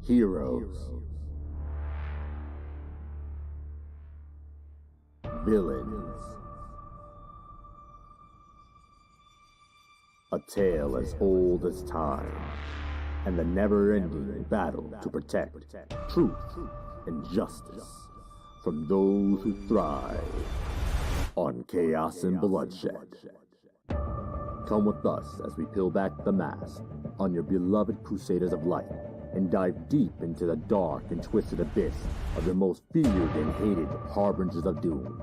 Heroes, villains, a tale as old as time, and the never-ending battle to protect truth and justice from those who thrive on chaos and bloodshed. Come with us as we peel back the mask on your beloved Crusaders of Light and dive deep into the dark and twisted abyss of your most feared and hated harbingers of doom.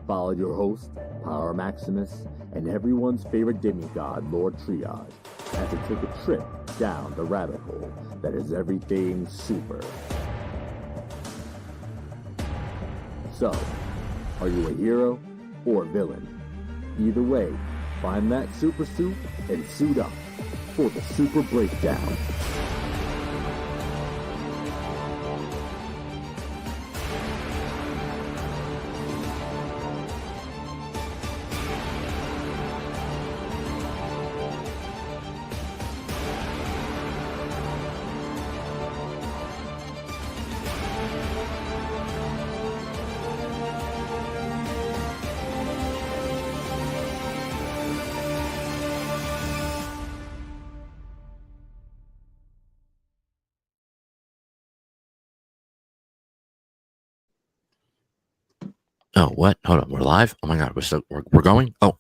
Follow your host, Power Maximus, and everyone's favorite demigod, Lord Triage, as they take a trip down the rabbit hole that is everything super. So, are you a hero or a villain? Either way, find that super suit and suit up for the Super Breakdown. Oh, what? Hold on. We're live? Oh my God. We're going? Oh.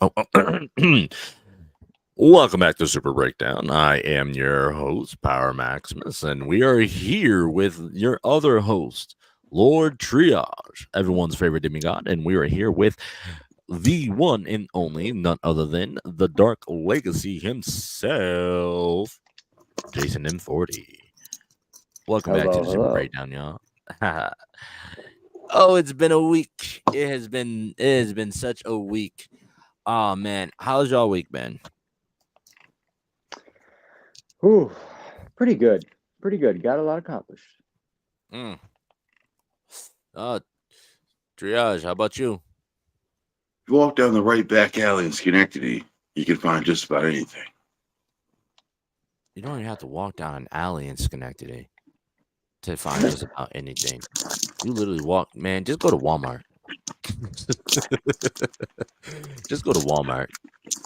Welcome back to Super Breakdown. I am your host, Power Maximus, and we are here with your other host, Lord Triage, everyone's favorite demigod, and we are here with the one and only, none other than the Dark Legacy himself, Jason M40. Welcome back to the Super Breakdown, y'all. Oh, it's been a week. It has been such a week. Oh man, how's y'all week been? Ooh, pretty good. Pretty good. Got a lot accomplished. Triage, how about you? If you walk down the right back alley in Schenectady, you can find just about anything. You don't even have to walk down an alley in Schenectady to find just about anything. You literally walk, man. Just go to Walmart. Just go to Walmart.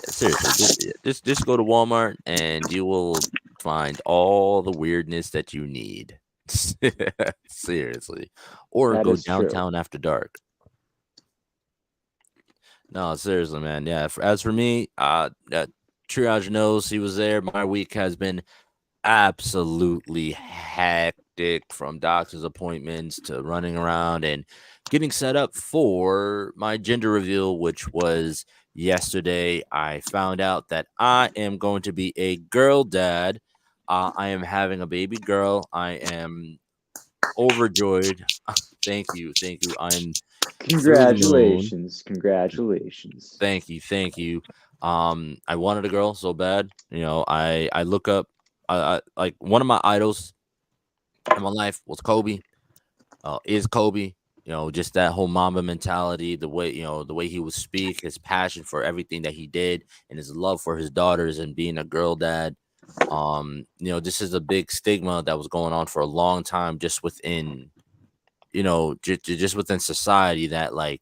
Seriously, just go to Walmart and you will find all the weirdness that you need. Seriously, or That go is true. downtown after dark. No, seriously, man. Yeah. As for me, Triage knows he was there. My week has been absolutely hectic, from doctor's appointments to running around and getting set up for my gender reveal, which was yesterday. I found out that I am going to be a girl dad. I am having a baby girl. I am overjoyed. Thank you. I'm Congratulations. Thank you. I wanted a girl so bad. You know, I look up, I like, one of my idols in my life was Kobe. Is Kobe. You know, just that whole Mamba mentality, the way he would speak, his passion for everything that he did, and his love for his daughters and being a girl dad. This is a big stigma that was going on for a long time, just within, just within society, that, like,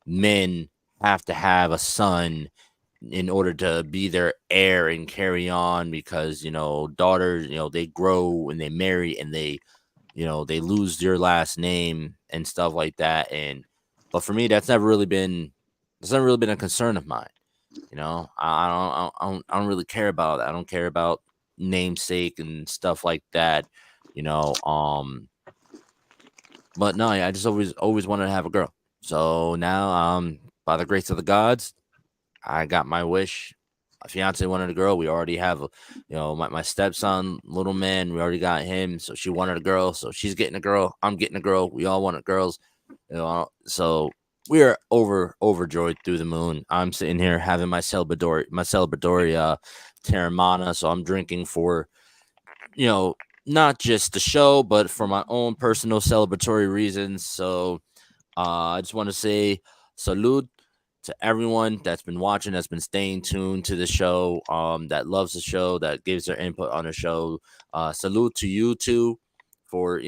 men have to have a son in order to be their heir and carry on, because daughters, they grow and they marry and they lose their last name and stuff like that. But for me, that's never really been a concern of mine. I don't really care about it. I don't care about namesake and stuff like that. But no, I just always wanted to have a girl. So now, by the grace of the gods, I got my wish. My fiance wanted a girl. We already have, my stepson, little man. We already got him. So she wanted a girl. So she's getting a girl. I'm getting a girl. We all wanted girls. So we are overjoyed through the moon. I'm sitting here having my celebratory Terramana. So I'm drinking for, not just the show, but for my own personal celebratory reasons. So I just want to say salud to everyone that's been watching, that's been staying tuned to the show, that loves the show, that gives their input on the show. Salute to you two for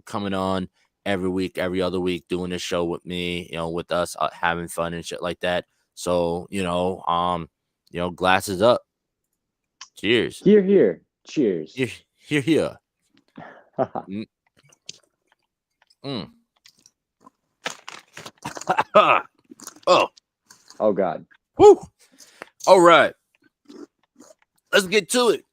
coming on every week, every other week, doing this show with me, with us, having fun and shit like that. So glasses up. Cheers. Here, here. Cheers. Here. Mm. Mm. Oh God. Woo. All right. Let's get to it.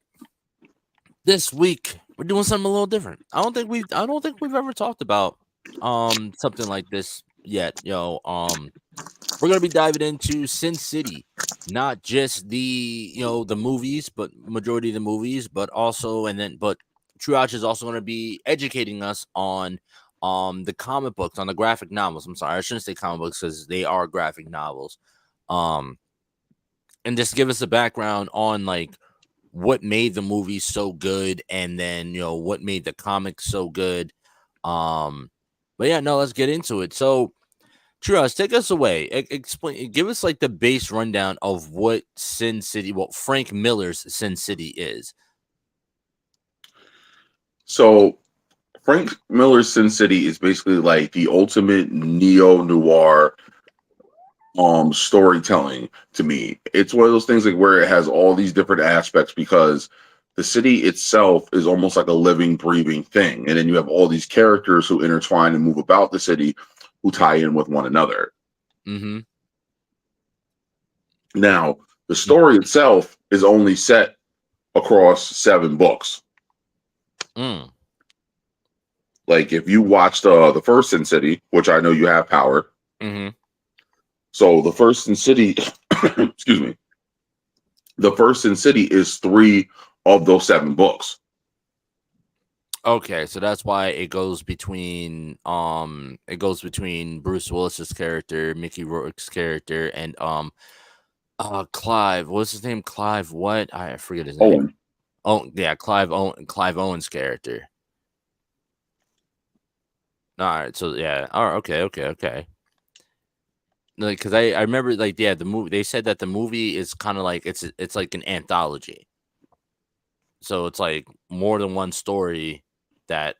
This week we're doing something a little different. I don't think we've ever talked about something like this yet. We're gonna be diving into Sin City, not just the the movies, but majority of the movies, but also but Triage is also gonna be educating us on the comic books, on the graphic novels. I'm sorry, I shouldn't say comic books because they are graphic novels. And just give us a background on like what made the movie so good, and then what made the comics so good. But yeah, no, let's get into it. So Triage, take us away. Explain, give us like the base rundown of what Sin City, what Frank Miller's Sin City is. So Frank Miller's Sin City is basically like the ultimate neo-noir storytelling to me. It's one of those things like where it has all these different aspects because the city itself is almost like a living, breathing thing. And then you have all these characters who intertwine and move about the city who tie in with one another. Mm-hmm. Now, the story itself is only set across 7 books. Mm. Like if you watched the first Sin City, which I know you have, Power. Mm-hmm. So the first Sin City, excuse me, the first Sin City is 3 of those 7 books. Okay, so that's why it goes between Bruce Willis's character, Mickey Rourke's character, and Clive. What's his name? Clive what? I forget his name. Owen. Oh yeah, Clive Owen's character. All right, so yeah. All right, okay. Like, because I remember like the movie. They said that the movie is kind of like it's like an anthology. So it's like more than one story that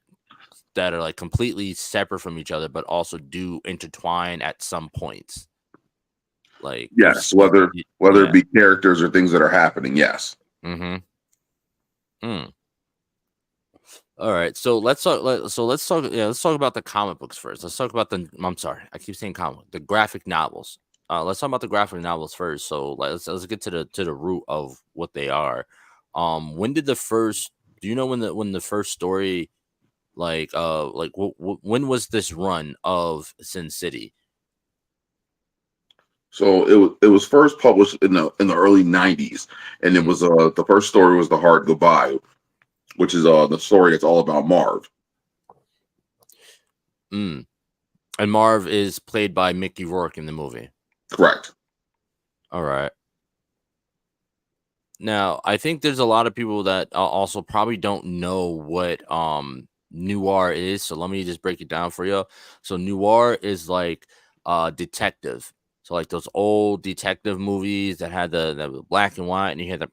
are like completely separate from each other, but also do intertwine at some points. Like yes, whether it be characters or things that are happening. Yes. Mm-hmm. All right, so let's talk. Let's talk about the comic books first. Let's talk about I'm sorry, I keep saying comic. The graphic novels. Let's talk about the graphic novels first. So let's get to the root of what they are. When did the first? Do you know when the first story, when was this run of Sin City? So it was first published in the early 90s, and it was the first story was The Hard Goodbye, which is the story that's all about Marv. And Marv is played by Mickey Rourke in the movie. Correct. All right. Now, I think there's a lot of people that also probably don't know what Noir is. So let me just break it down for you. So Noir is like detective. So like those old detective movies that had the black and white, and you hear the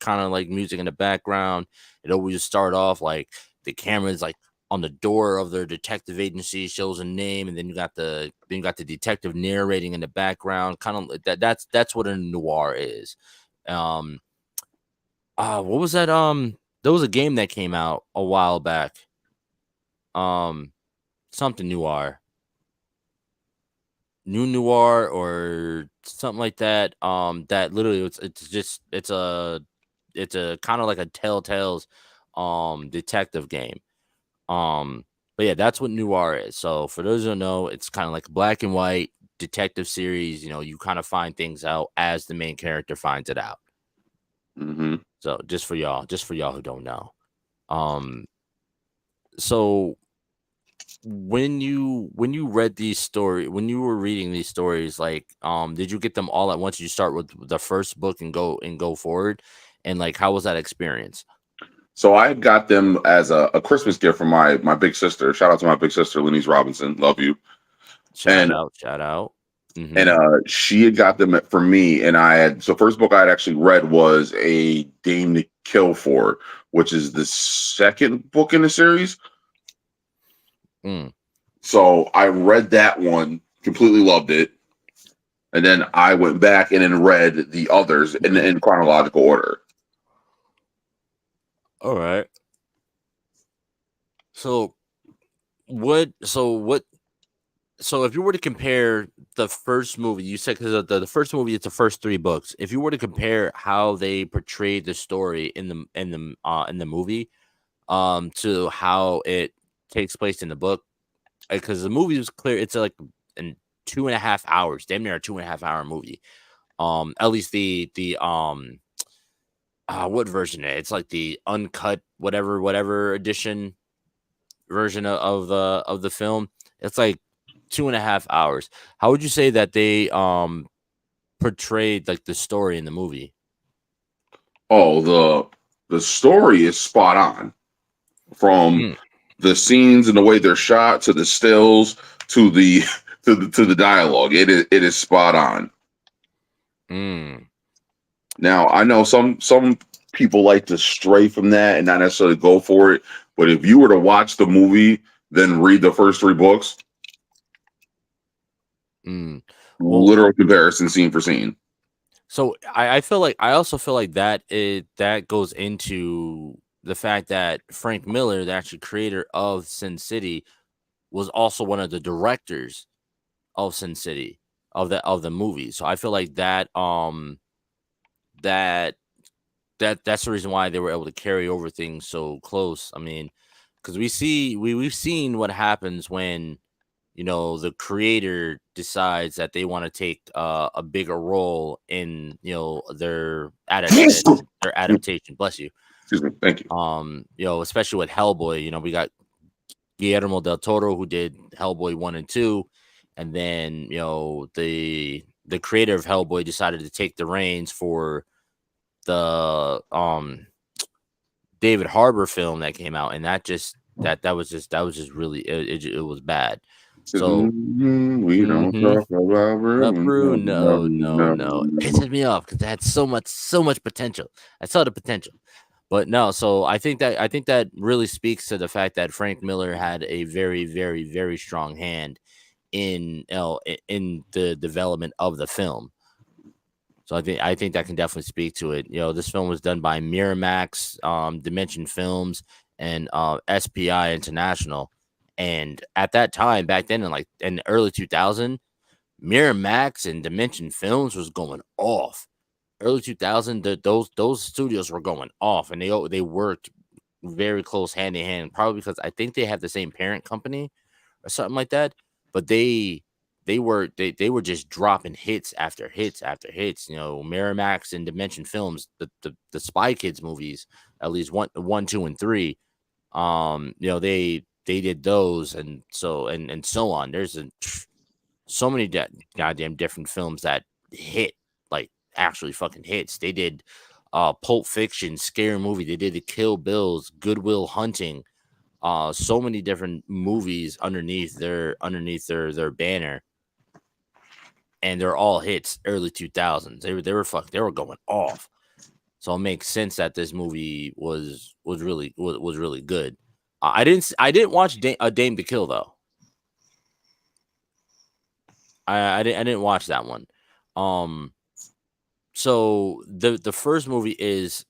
kind of like music in the background. It always start off like the camera's like on the door of their detective agency, shows a name, and then you got the detective narrating in the background. Kind of that's what a noir is. What was that? There was a game that came out a while back. Something noir. New Noir or something like that. That literally it's a kind of like a Telltale's detective game. But yeah, that's what Noir is. So for those who don't know, it's kind of like a black and white detective series. You kind of find things out as the main character finds it out. Mm-hmm. So just for y'all who don't know. So when you read these stories, when you were reading these stories, like did you get them all at once? Did you start with the first book and go forward, and like how was that experience? So I got them as a Christmas gift from my big sister. Shout out to my big sister, Lenise Robinson. Love you. Shout out. And she had got them for me, and I had so first book I had actually read was A Dame to Kill For, which is the second book in the series. So I read that one, completely loved it, and then I went back and then read the others in chronological order. All right. So if you were to compare the first movie, you said because the first movie, it's the first 3 books. If you were to compare how they portrayed the story in the movie, to how it takes place in the book, because the movie was clear, it's like in 2.5 hours, damn near a 2.5 hour movie. At least the what version? It's like the uncut whatever edition version of the film. It's like 2.5 hours. How would you say that they portrayed like the story in the movie? Oh, the story is spot on, from the scenes and the way they're shot to the stills to the to the dialogue. It is spot on. Now I know some people like to stray from that and not necessarily go for it, but if you were to watch the movie then read the first 3 books, literal comparison scene for scene. So I feel like, I also feel like that goes into the fact that Frank Miller, the actual creator of Sin City, was also one of the directors of Sin City, of the movie. So I feel like that's the reason why they were able to carry over things so close. I mean, because we've seen what happens when, you know, the creator decides that they want to take a bigger role in, you know, their adaptation. Bless you. Excuse me. Thank you. You know, especially with Hellboy, you know, we got Guillermo del Toro, who did Hellboy 1 and 2, and then, you know, the creator of Hellboy decided to take the reins for the David Harbour film that came out, and that was just really, it was bad. So we don't talk about Brew. No. It pisses me off because it had so much potential. I saw the potential, but no. So I think that really speaks to the fact that Frank Miller had a very, very, very strong hand in the development of the film. So I think that can definitely speak to it. You know, this film was done by Miramax, Dimension Films, and SPI International. And at that time, back then, in the early 2000s, Miramax and Dimension Films was going off. Early 2000, those studios were going off, and they worked very close hand in hand. Probably because I think they have the same parent company or something like that. But they were just dropping hits after hits after hits. You know, Miramax and Dimension Films, the Spy Kids movies, at least one, 2, and 3. You know, they did those, and so on. There's so many goddamn different films that hit, like actually fucking hits. They did Pulp Fiction, Scary Movie. They did the Kill Bills, Good Will Hunting. So many different movies underneath their banner, and they're all hits. Early 2000s. They were going off. So it makes sense that this movie was really good. I didn't watch A Dame to Kill though. I didn't watch that one. So the first movie is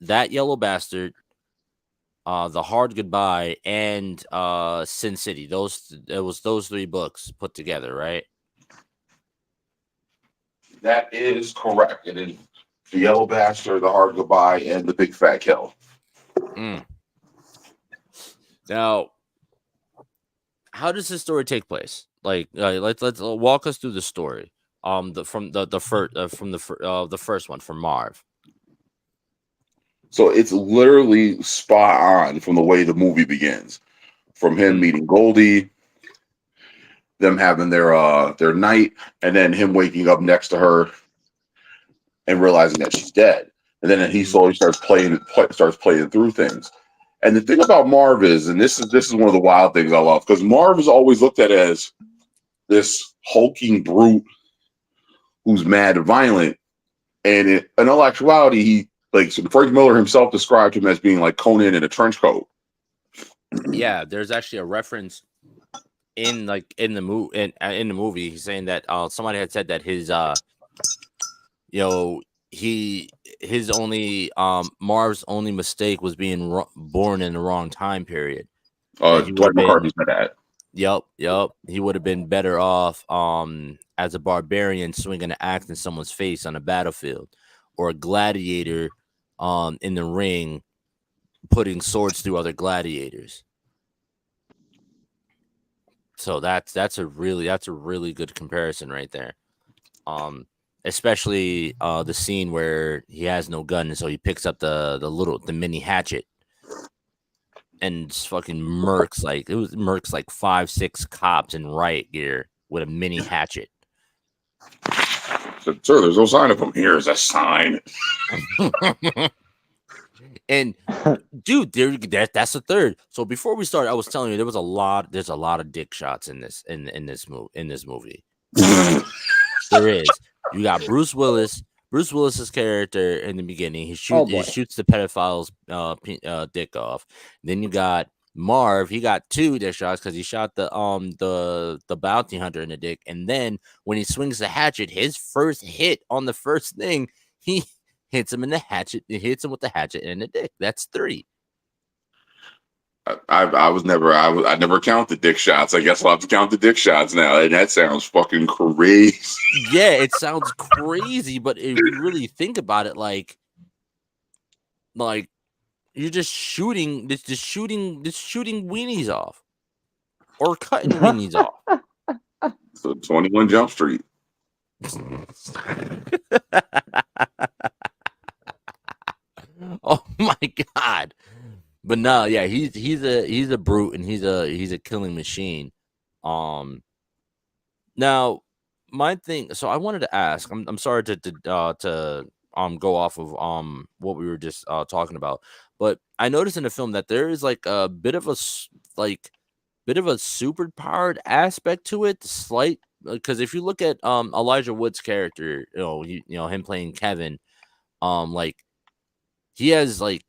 That Yellow Bastard, The Hard Goodbye, and Sin City. It was those 3 books put together, right? That is correct. It is The Yellow Bastard, The Hard Goodbye, and The Big Fat Kill. Now, how does this story take place? Like, let's walk us through the story. The first one, from Marv. So it's literally spot on from the way the movie begins, from him meeting Goldie, them having their night, and then him waking up next to her and realizing that she's dead. And then he slowly starts playing through things. And the thing about Marv is, and this is one of the wild things I love, because Marv is always looked at as this hulking brute who's mad and violent. And in all actuality, he like so Frank Miller himself described him as being like Conan in a trench coat. Yeah, there's actually a reference in the movie. He's saying that somebody had said that his his only Marv's only mistake was being born in the wrong time period. Dwight McCarthy said that. Yep. He would have been better off as a barbarian swinging an axe in someone's face on a battlefield, or a gladiator in the ring putting swords through other gladiators. So that's a really good comparison right there. Especially the scene where he has no gun, and so he picks up the mini hatchet and just fucking murks like 5-6 cops in riot gear with a mini hatchet. So, sir, there's no sign of him. Here's a sign. And dude, that's the third. So before we start, I was telling you there's a lot of dick shots in this movie. There is. You got Bruce Willis. Bruce Willis's character in the beginning, he shoots the pedophile's dick off. Then you got Marv. He got 2 dick shots because he shot the bounty hunter in the dick. And then when he swings the hatchet, his first hit on the first thing, he hits him in the hatchet. It hits him with the hatchet in the dick. That's 3. I never count the dick shots. I guess I'll have to count the dick shots now. And that sounds fucking crazy. Yeah, it sounds crazy, but if you really think about it, like you're just shooting weenies off, or cutting weenies off. So 21 Jump Street. Oh my god. But no, yeah, he's a brute, and he's a killing machine. Now my thing. So I wanted to ask. I'm sorry to go off of what we were just talking about, but I noticed in the film that there is like a bit of a super powered aspect to it. Slight, because if you look at Elijah Wood's character, him playing Kevin, like he has like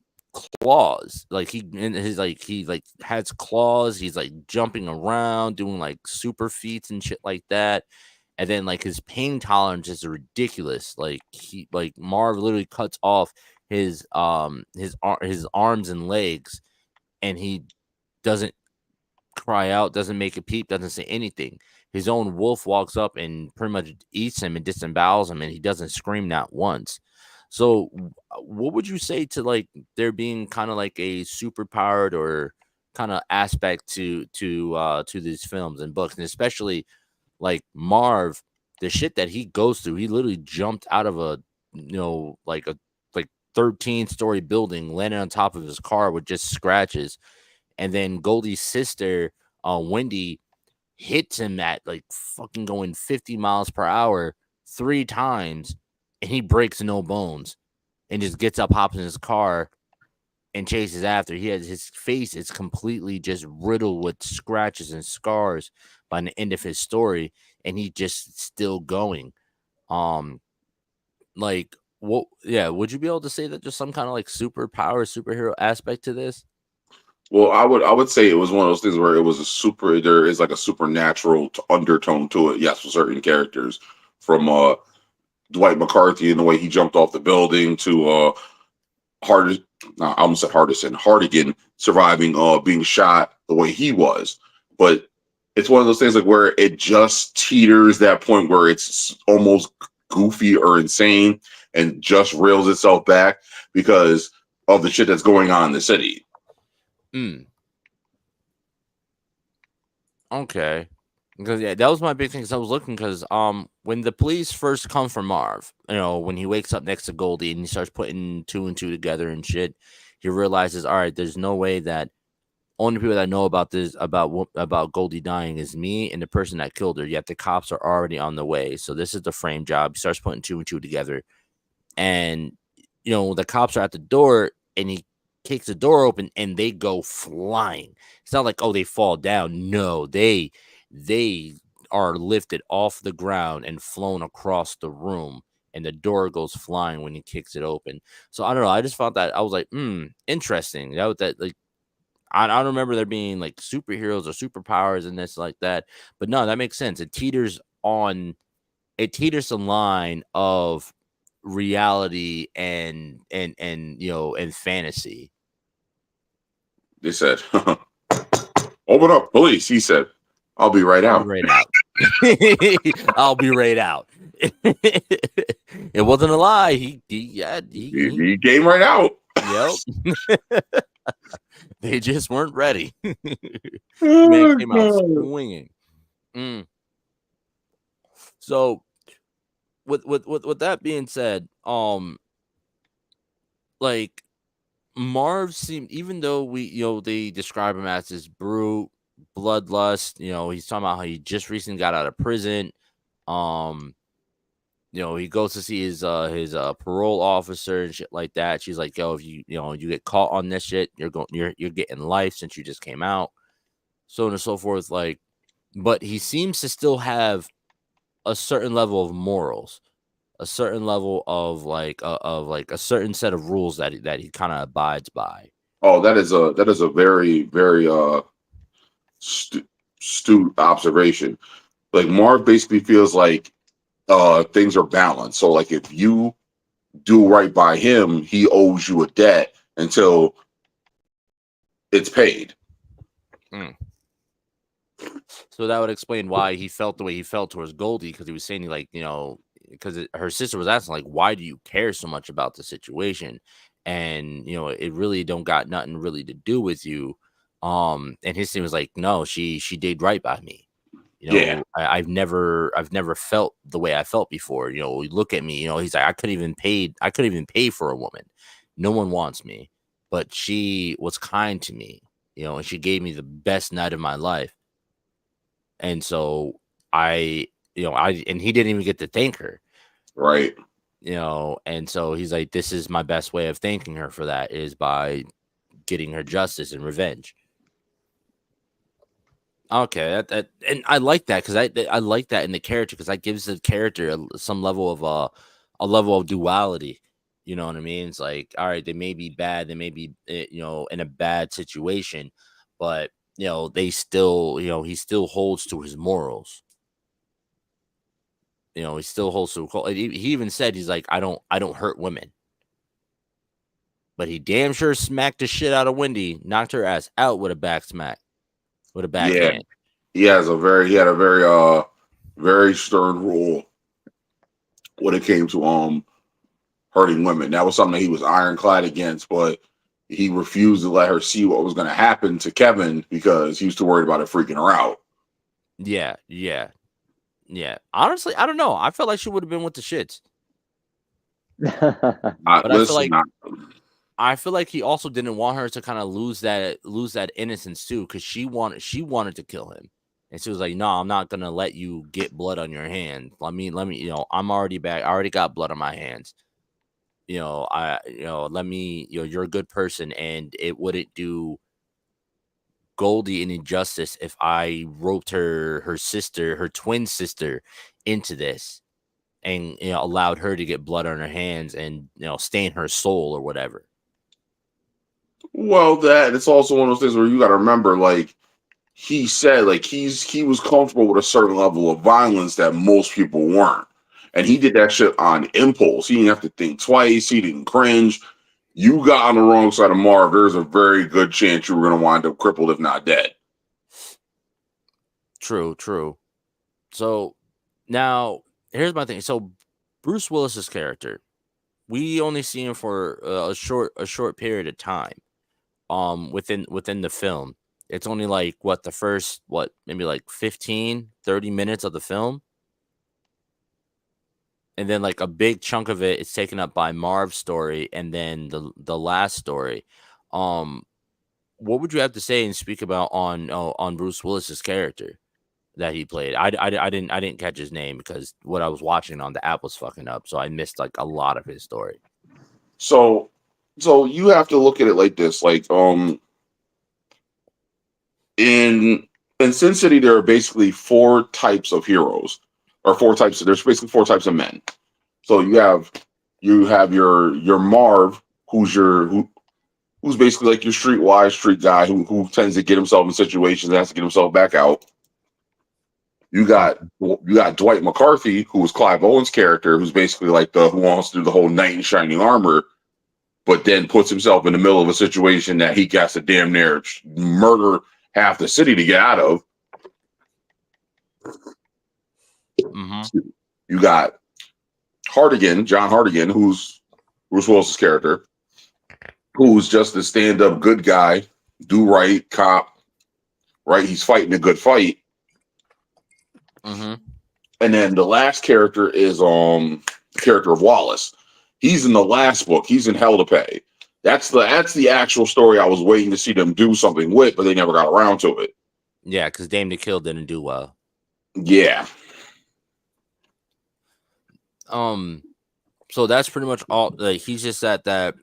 claws, like he has claws. He's like jumping around, doing like super feats and shit like that. And then like his pain tolerance is ridiculous. Like Marv literally cuts off his arms and legs, and he doesn't cry out, doesn't make a peep, doesn't say anything. His own wolf walks up and pretty much eats him and disembowels him, and he doesn't scream not once. So what would you say to like there being kind of like a super powered or kind of aspect to these films and books, and especially like Marv, the shit that he goes through? He literally jumped out of a 13-story building, landed on top of his car with just scratches, and then Goldie's sister, Wendy, hits him at like fucking going 50 miles per hour 3 times. And he breaks no bones and just gets up, hops in his car, and chases after. His face is completely just riddled with scratches and scars by the end of his story, and he just still going. Like what? Yeah, would you be able to say that there's some kind of like superhero aspect to this? Well, I would say it was one of those things where there is like a supernatural undertone to it. Yes, for certain characters, from Dwight McCarthy and the way he jumped off the building to Hardigan surviving being shot the way he was. But it's one of those things like where it just teeters that point where it's almost goofy or insane and just reels itself back because of the shit that's going on in the city. Okay. Because that was my big thing. Because I was looking, because when the police first come for Marv, when he wakes up next to Goldie and he starts putting 2 and 2 together and shit, he realizes, all right, there's no way that only people that know about this about Goldie dying is me and the person that killed her. Yet the cops are already on the way, so this is the frame job. He starts putting 2 and 2 together, and the cops are at the door, and he kicks the door open and they go flying. It's not like, oh, they fall down. No, they are lifted off the ground and flown across the room, and the door goes flying when he kicks it open. So I don't know. I just found that I was like, interesting. That like I don't remember there being like superheroes or superpowers and this like that. But no, that makes sense. It teeters the line of reality and and fantasy. They said, "Open up, police." He said, "I'll be right out." I'll be right out. It wasn't a lie. He came right out. Yep. They just weren't ready. Oh, Man came out God. swinging. So, with that being said, like Marv seemed, even though they describe him as this brute, bloodlust. He's talking about how he just recently got out of prison. He goes to see his parole officer and shit like that. She's like, yo, if you get caught on this shit, you're getting life since you just came out, so on and so forth. Like, but he seems to still have a certain level of morals, a certain level of a certain set of rules that he kind of abides by. Oh, that is a very, very astute observation. Like Marv basically feels like things are balanced. So like if you do right by him, he owes you a debt until it's paid. So that would explain why he felt the way he felt towards Goldie, because he was saying because her sister was asking like, why do you care so much about the situation? And it really don't got nothing really to do with you. And his thing was like, no, she did right by me. Yeah. I've never felt the way I felt before. Look at me. He's like, I couldn't even pay for a woman. No one wants me, but she was kind to me. And she gave me the best night of my life. And so and he didn't even get to thank her. Right. And so he's like, this is my best way of thanking her for that, is by getting her justice and revenge. Okay, and I like that, because I like that in the character, because that gives the character some level of a level of duality. You know what I mean? It's like, all right, they may be bad, they may be in a bad situation, but they still he still holds to his morals. He still holds to. He even said, he's like, I don't hurt women, but he damn sure smacked the shit out of Wendy, knocked her ass out with a back smack, with a backhand. He had a very very stern rule when it came to hurting women. That was something that he was ironclad against, but he refused to let her see what was going to happen to Kevin because he was too worried about it freaking her out. Yeah. Honestly, I don't know. I felt like she would have been with the shits. I feel like he also didn't want her to kind of lose that innocence too, because she wanted to kill him, and she was like, "No, I'm not gonna let you get blood on your hand. Let me, I'm already back. I already got blood on my hands. Let me, you're a good person, and it wouldn't do Goldie any justice if I roped her sister, her twin sister, into this, and allowed her to get blood on her hands and stain her soul or whatever." Well, it's also one of those things where you got to remember, like he said, like he was comfortable with a certain level of violence that most people weren't, and he did that shit on impulse. He didn't have to think twice. He didn't cringe. You got on the wrong side of Marv, there's a very good chance you were going to wind up crippled, if not dead. True. So now here's my thing. So Bruce Willis's character, we only see him for a short period of time. Within the film, it's only like the first maybe like 15-30 minutes of the film, and then like a big chunk of it is taken up by Marv's story, and then the last story. What would you have to say and speak about on Bruce Willis's character that he played? I didn't catch his name because what I was watching on the app was fucking up, so I missed like a lot of his story. So So you have to look at it like this, like in Sin City there are basically four types of heroes, or there's basically four types of men. So you have your Marv, who's basically like your streetwise street guy who tends to get himself in situations and has to get himself back out. You got Dwight McCarthy, who was Clive Owen's character, who's basically like who wants to do the whole knight in shining armor, but then puts himself in the middle of a situation that he has to damn near murder half the city to get out of. Mm-hmm. You got John Hardigan, who's Bruce Willis's character, who's just a stand-up good guy, do right, cop, right? He's fighting a good fight. Mm-hmm. And then the last character is the character of Wallace. He's in the last book. He's in Hell to Pay. That's the actual story I was waiting to see them do something with, but they never got around to it. Yeah, because Dame to Kill didn't do well. Yeah. So that's pretty much all. Like, he's just that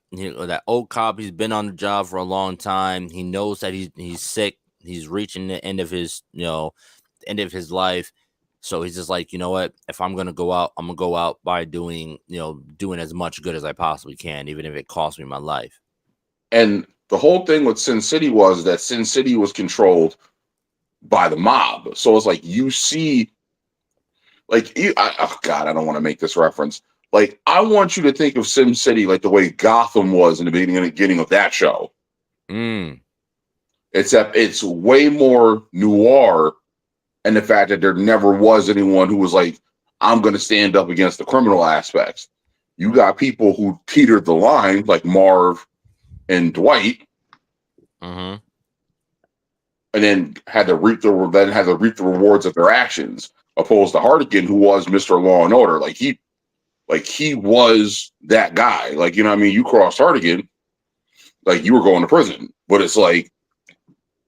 old cop. He's been on the job for a long time. He knows that he's sick. He's reaching the end of his end of his life. So he's just like, you know what? If I'm gonna go out, I'm gonna go out by doing as much good as I possibly can, even if it costs me my life. And the whole thing with Sin City was that Sin City was controlled by the mob. So it's like you see, like, oh God, I don't want to make this reference. Like, I want you to think of Sin City like the way Gotham was in the beginning of that show. Except it's way more noir, and the fact that there never was anyone who was like, I'm going to stand up against the criminal aspects. You got people who teetered the line, like Marv and Dwight, Mm-hmm. and then had to reap the rewards of their actions, opposed to Hardigan, who was Mr. Law and Order. Like he was that guy. Like, you know what I mean? You crossed Hardigan, like you were going to prison. But it's like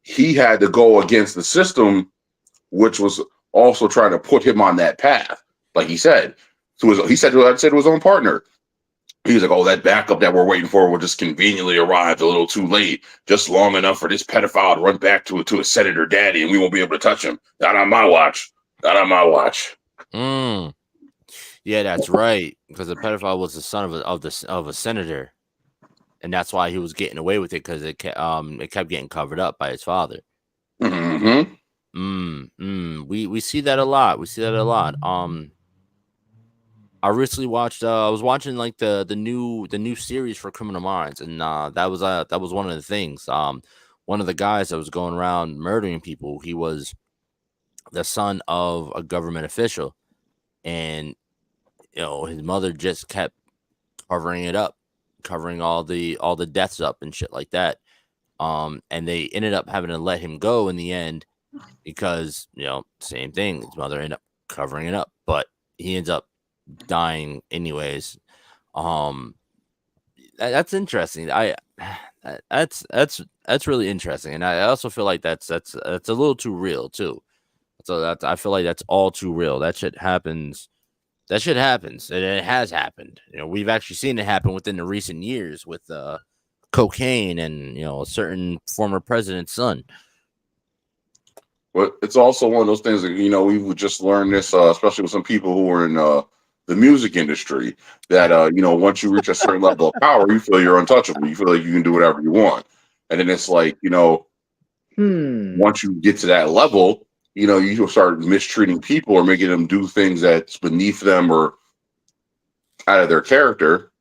he had to go against the system, which was also trying to put him on that path. Like he said, he said to his own partner, he was like, "Oh, that backup that we're waiting for will just conveniently arrive a little too late, just long enough for this pedophile to run back to a senator daddy, and we won't be able to touch him. Not on my watch. Not on my watch." Yeah, that's right. Because the pedophile was the son of a senator, and that's why he was getting away with it, because it kept getting covered up by his father. Mm-hmm. We see that a lot. I recently watched. I was watching like the new series for Criminal Minds, and that was one of the things. One of the guys that was going around murdering people, he was the son of a government official, and his mother just kept covering it up, covering all the deaths up and shit like that. And they ended up having to let him go in the end because same thing. His mother ended up covering it up, but he ends up dying anyways. That's interesting. That's really interesting, and I also feel like that's a little too real too. So I feel like that's all too real. That shit happens. And it has happened. We've actually seen it happen within the recent years with cocaine and a certain former president's son. But it's also one of those things that we would just learn this, especially with some people who are in the music industry, that once you reach a certain level of power, you feel you're untouchable. You feel like you can do whatever you want, and then it's like once you get to that level, you start mistreating people or making them do things that's beneath them or out of their character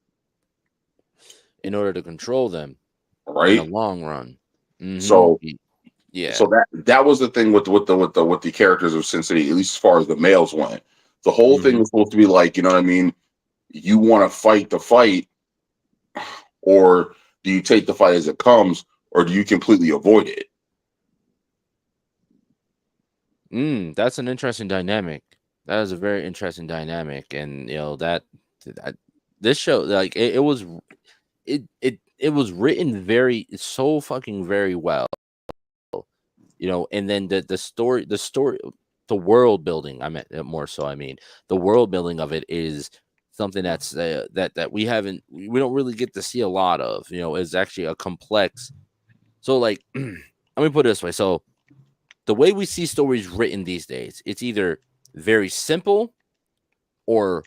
in order to control them, right? In the long run. Mm-hmm. So yeah. So that was the thing with the characters of Sin City, at least as far as the males went. The whole thing was supposed to be like, you know what I mean? You want to fight the fight, or do you take the fight as it comes, or do you completely avoid it? That's an interesting dynamic. That is a very interesting dynamic, and that this show, like it was written so fucking very well. And then the story, the world building, the world building of it is something that's that we don't really get to see a lot of. Is actually a complex. So like, let me put it this way. So the way we see stories written these days, it's either very simple or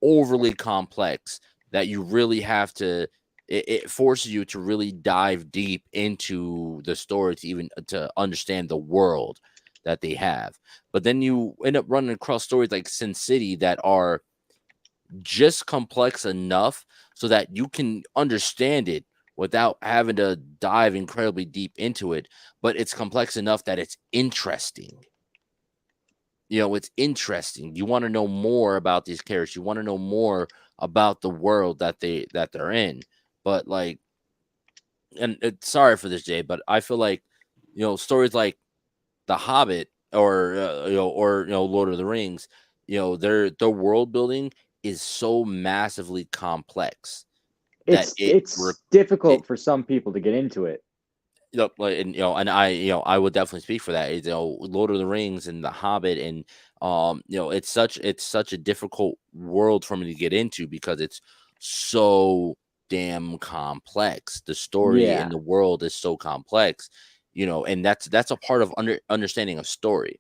overly complex that you really have to. It forces you to really dive deep into the story to even to understand the world that they have. But then you end up running across stories like Sin City that are just complex enough so that you can understand it without having to dive incredibly deep into it, but it's complex enough that it's interesting. It's interesting. You want to know more about these characters. You want to know more about the world that they're in. But like, and sorry for this, Jay, but I feel like stories like The Hobbit or Lord of the Rings, their world building is so massively complex that It's difficult for some people to get into it. And I would definitely speak for that. Lord of the Rings and The Hobbit, and it's such a difficult world for me to get into because it's so damn complex. The story in the world is so complex, and that's a part of understanding a story,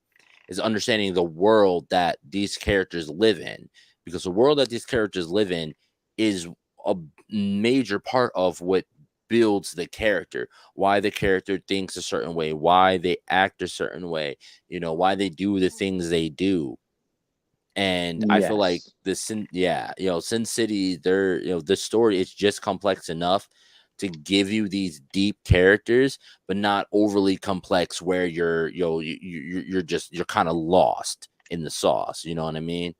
is understanding the world that these characters live in, because the world that these characters live in is a major part of what builds the character, why the character thinks a certain way, why they act a certain way, why they do the things they do. And I feel like Sin City, the story is just complex enough to give you these deep characters, but not overly complex where you're kind of lost in the sauce. You know what I mean?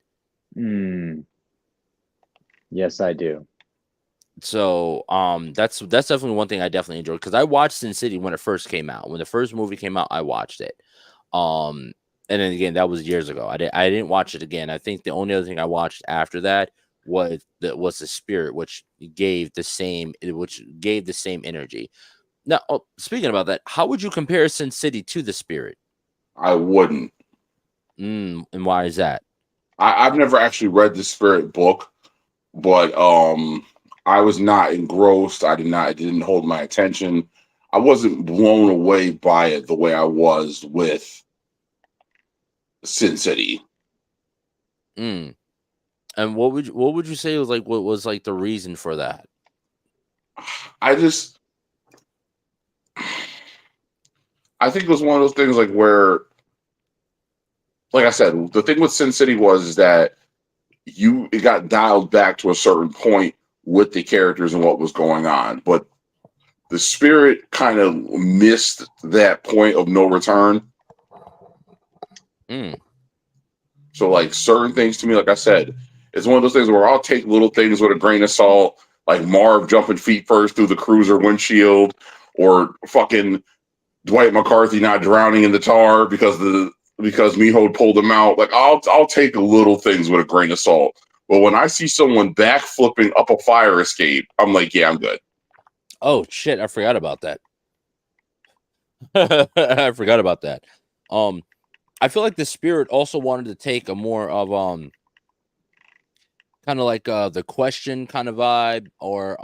Yes, I do. So that's definitely one thing I definitely enjoyed, because I watched Sin City when it first came out. When the first movie came out, I watched it. And then again, that was years ago. I didn't watch it again. I think the only other thing I watched after that was the Spirit, which gave the same energy. Now, speaking about that, how would you compare Sin City to the Spirit? I wouldn't. And why is that? I've never actually read the Spirit book, but I was not engrossed. It didn't hold my attention. I wasn't blown away by it the way I was with Sin City. And what would you say was like, what was like the reason for that? I think it was one of those things like where, like I said, the thing with Sin City was that it got dialed back to a certain point with the characters and what was going on, but the Spirit kind of missed that point of no return. So like certain things to me, like I said, it's one of those things where I'll take little things with a grain of salt, like Marv jumping feet first through the cruiser windshield, or fucking Dwight McCarthy not drowning in the tar because Miho pulled him out. Like I'll take little things with a grain of salt. But when I see someone back flipping up a fire escape, I'm like, yeah, I'm good. Oh shit, I forgot about that. I forgot about that. I feel like the Spirit also wanted to take a more of kind of like the Question kind of vibe, or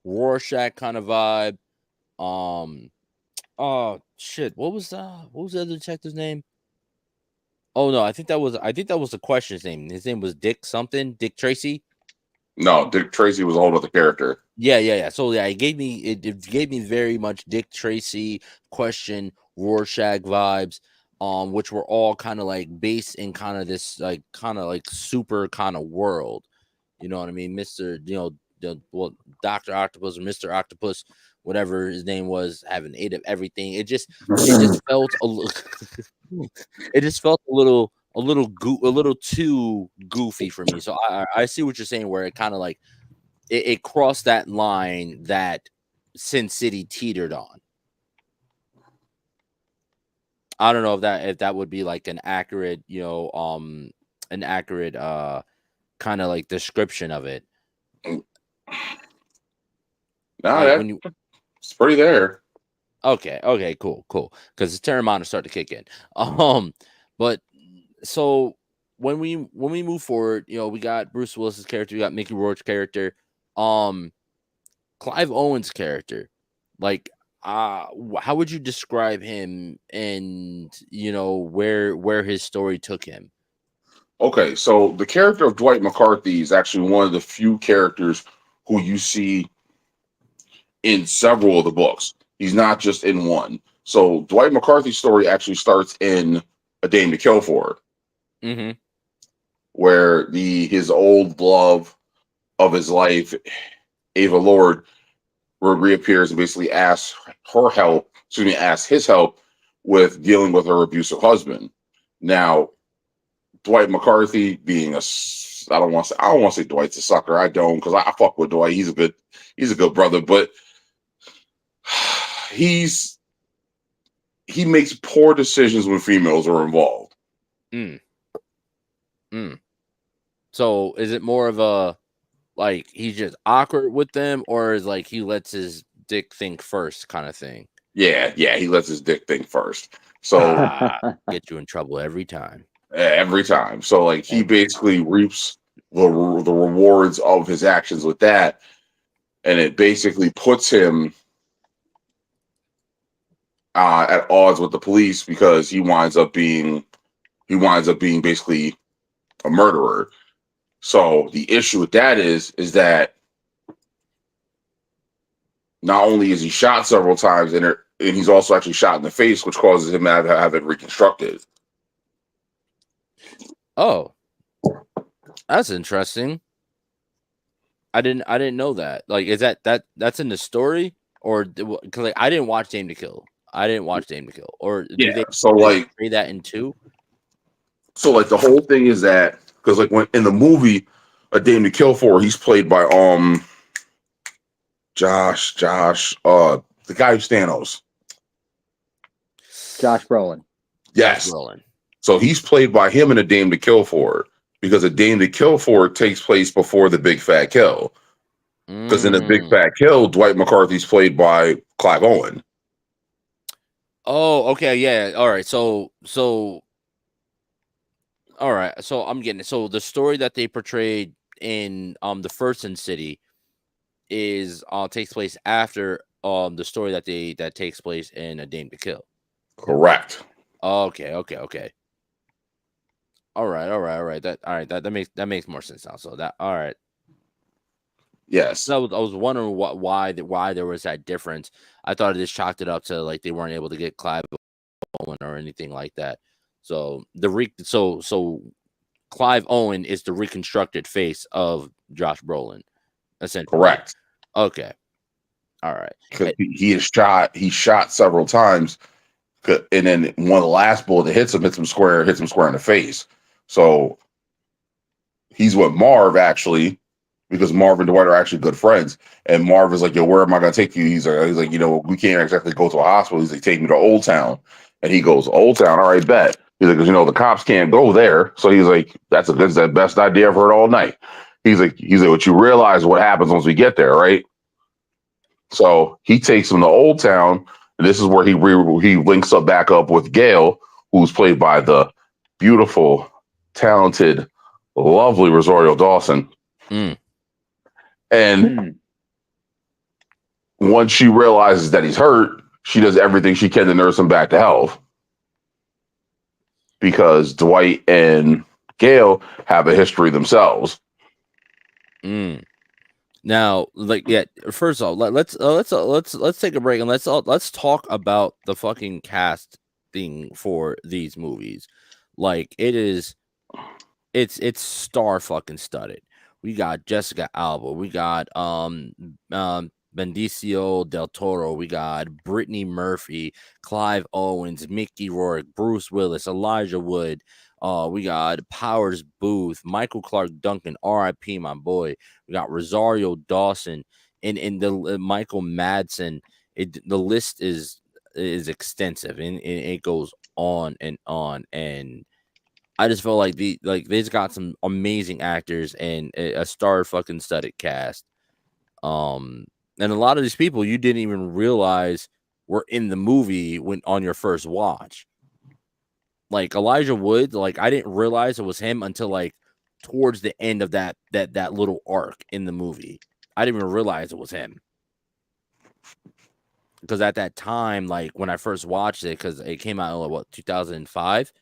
Rorschach kind of vibe. Oh shit, what was the other detective's name? Oh no, I think that was the Question's name. His name was Dick something, Dick Tracy. No, Dick Tracy was a whole other character. Yeah. So yeah, it gave me very much Dick Tracy, Question, Rorschach vibes, which were all kind of like based in kind of this like super kind of world. You know what I mean? Dr. Octopus or Mr. Octopus, whatever his name was, having ate of everything. It just felt a little it just felt a little too goofy for me. So I see what you're saying, where it kind of like it crossed that line that Sin City teetered on. I don't know if that would be like an accurate, kind of like description of it. No, Like it's pretty there. Okay, cool. Because the Terramana start to kick in. But so when we move forward, we got Bruce Willis's character, we got Mickey Rourke's character, Clive Owen's character, like how would you describe him, and where his story took him? Okay, so the character of Dwight McCarthy is actually one of the few characters who you see in several of the books. He's not just in one. So Dwight McCarthy's story actually starts in A Dame to Kill For, Mm-hmm. where his old love of his life, Ava Lord, reappears and basically asks his help with dealing with her abusive husband. Now, Dwight McCarthy being I don't want to say Dwight's a sucker. I don't, because I fuck with Dwight. He's a good brother, but he makes poor decisions when females are involved. So is it more of a like he's just awkward with them, or is like he lets his dick think first kind of thing? Yeah, he lets his dick think first. So get you in trouble every time. Every time. So like he basically reaps the rewards of his actions with that, and it basically puts him at odds with the police because he winds up being basically a murderer. So the issue with that is that not only is he shot several times, and he's also actually shot in the face, which causes him to have it reconstructed. Oh, that's interesting. I didn't know that. Like, is that's in the story, or because like I didn't watch Dame to Kill. Or Yeah. do So they like say that in two? So like the whole thing is that because like when in the movie A Dame to Kill For, he's played by Josh the guy who's Thanos. Josh Brolin. Yes. Josh Brolin. So he's played by him in A Dame to Kill For, because A Dame to Kill For takes place before the Big Fat Kill. Because in the Big Fat Kill, Dwight McCarthy's played by Clive Owen. Oh, okay, yeah. All right. So all right. So I'm getting it. So the story that they portrayed in the First in City is takes place after the story that takes place in A Dame to Kill. Correct. Okay. All right. That makes more sense now. So that all right. Yes. So I was wondering why there was that difference. I thought it just chalked it up to like they weren't able to get Clive Owen or anything like that. So so Clive Owen is the reconstructed face of Josh Brolin, essentially. Correct. Okay. All right. Because he's shot several times, and then one of the last bullet that hits him square in the face. So he's with Marv actually, because Marv and Dwight are actually good friends. And Marv is like, "Yo, where am I gonna take you?" He's like, we can't exactly go to a hospital. He's like, "Take me to Old Town." And he goes, "Old Town, all right, bet." He's like, "Because the cops can't go there." So he's like, that's the best idea I've heard all night. He's like, "But you realize what happens once we get there, right?" So he takes him to Old Town, and this is where he links back up with Gail, who's played by the beautiful, talented, lovely Rosario Dawson. And once she realizes that he's hurt, she does everything she can to nurse him back to health. Because Dwight and Gail have a history themselves. Now, like, yeah. First of all, let's take a break and let's talk about the fucking casting for these movies. Like, it's star fucking studded. We got Jessica Alba. We got Benicio del Toro. We got Brittany Murphy, Clive Owens, Mickey Rourke, Bruce Willis, Elijah Wood. We got Powers Booth, Michael Clark Duncan, R.I.P. my boy. We got Rosario Dawson and the Michael Madsen. The list is extensive and it goes on and on. And I just feel like they've got some amazing actors and a star fucking studded cast. And a lot of these people you didn't even realize were in the movie when on your first watch. like Elijah Wood, like I didn't realize it was him until like towards the end of that little arc in the movie. I didn't even realize it was him. Because at that time, like when I first watched it, because it came out in what 2005.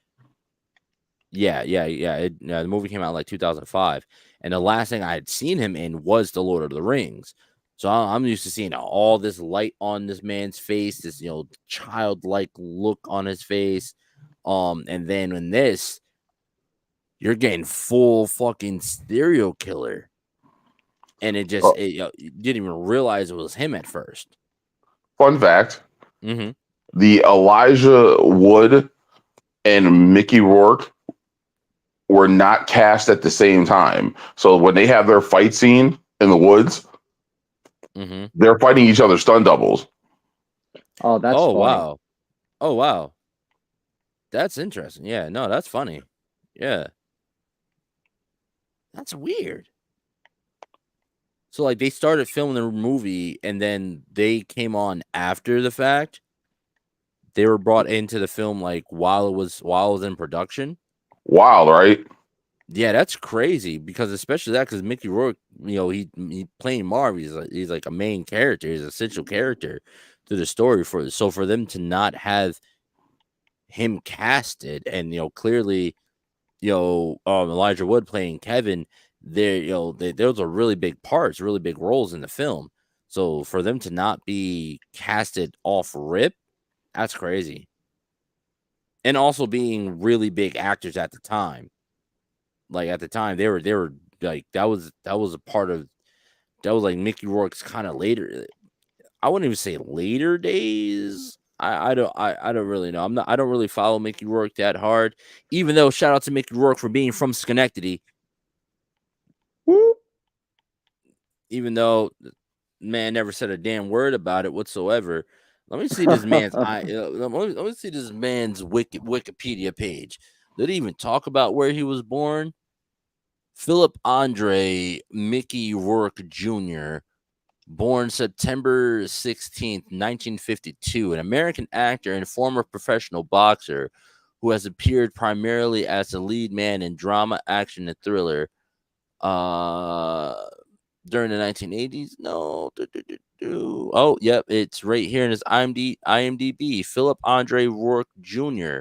Yeah. The movie came out in like 2005, and the last thing I had seen him in was The Lord of the Rings. So I'm used to seeing all this light on this man's face, this childlike look on his face, and then in this, you're getting full fucking serial killer, and it just you didn't even realize it was him at first. Fun fact: Mm-hmm. the Elijah Wood and Mickey Rourke were not cast at the same time. So when they have their fight scene in the woods, they're fighting each other stunt doubles. Oh, that's funny. Wow. Oh, wow. That's interesting. Yeah, no, that's funny. Yeah. That's weird. So like they started filming the movie and then they came on after the fact. They were brought into the film like while it was in production. Wild, right? Yeah, that's crazy because especially that because Mickey Rourke, he playing Marv, he's like a main character, he's an essential character to the story for them to not have him casted and clearly Elijah Wood playing Kevin, those are really big parts, really big roles in the film. So for them to not be casted off rip, that's crazy. And also being really big actors at the time. Like at the time, they were like that was a part of that was like Mickey Rourke's kind of later. I wouldn't even say later days. I don't really know. I don't really follow Mickey Rourke that hard. Even though shout out to Mickey Rourke for being from Schenectady. Woo. Even though man never said a damn word about it whatsoever. Let me see this man's let me see this man's Wikipedia page. Did he even talk about where he was born? Philip Andre Mickey Rourke Jr., born September 16th, 1952, an American actor and former professional boxer who has appeared primarily as the lead man in drama, action, and thriller. During the 1980s, no. Oh, yep, it's right here in his IMDb. Philip Andre Rourke Jr.,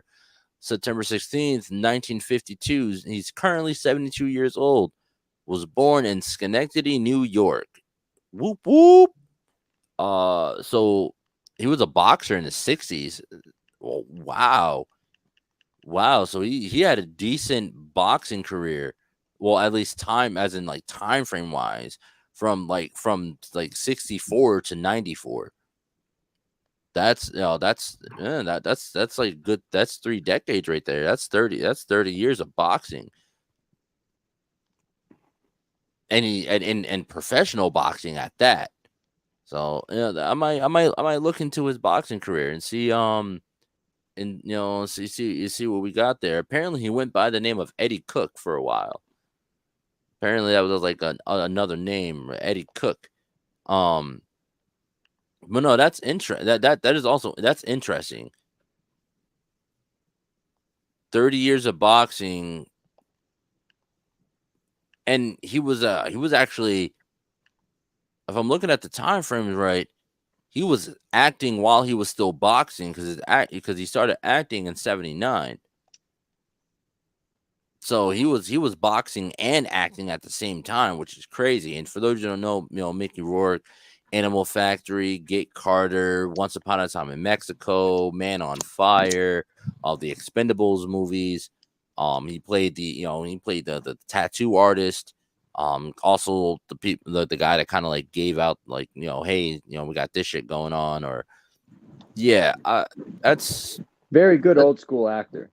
September 16th, 1952. He's currently 72 years old. Was born in Schenectady, New York. Whoop whoop. So he was a boxer in the 60s. Oh, wow. Wow. So he had a decent boxing career. Well, at least time frame wise, from 64 to 94. That's that's like good. That's 3 decades right there. That's 30 years of boxing. And professional boxing at that. So I might look into his boxing career and see see what we got there. Apparently he went by the name of Eddie Cook for a while. Apparently that was like another name, Eddie Cook. But no, that's that's interesting. 30 years of boxing, and he was actually, if I'm looking at the time frames right, he was acting while he was still boxing because he started acting in 79. So he was boxing and acting at the same time, which is crazy. And for those who don't know, Mickey Rourke, Animal Factory, Get Carter, Once Upon a Time in Mexico, Man on Fire, all the Expendables movies. He played the tattoo artist. Also the guy that kind of like gave out like, hey, we got this shit going on, or yeah, that's very good old school actor.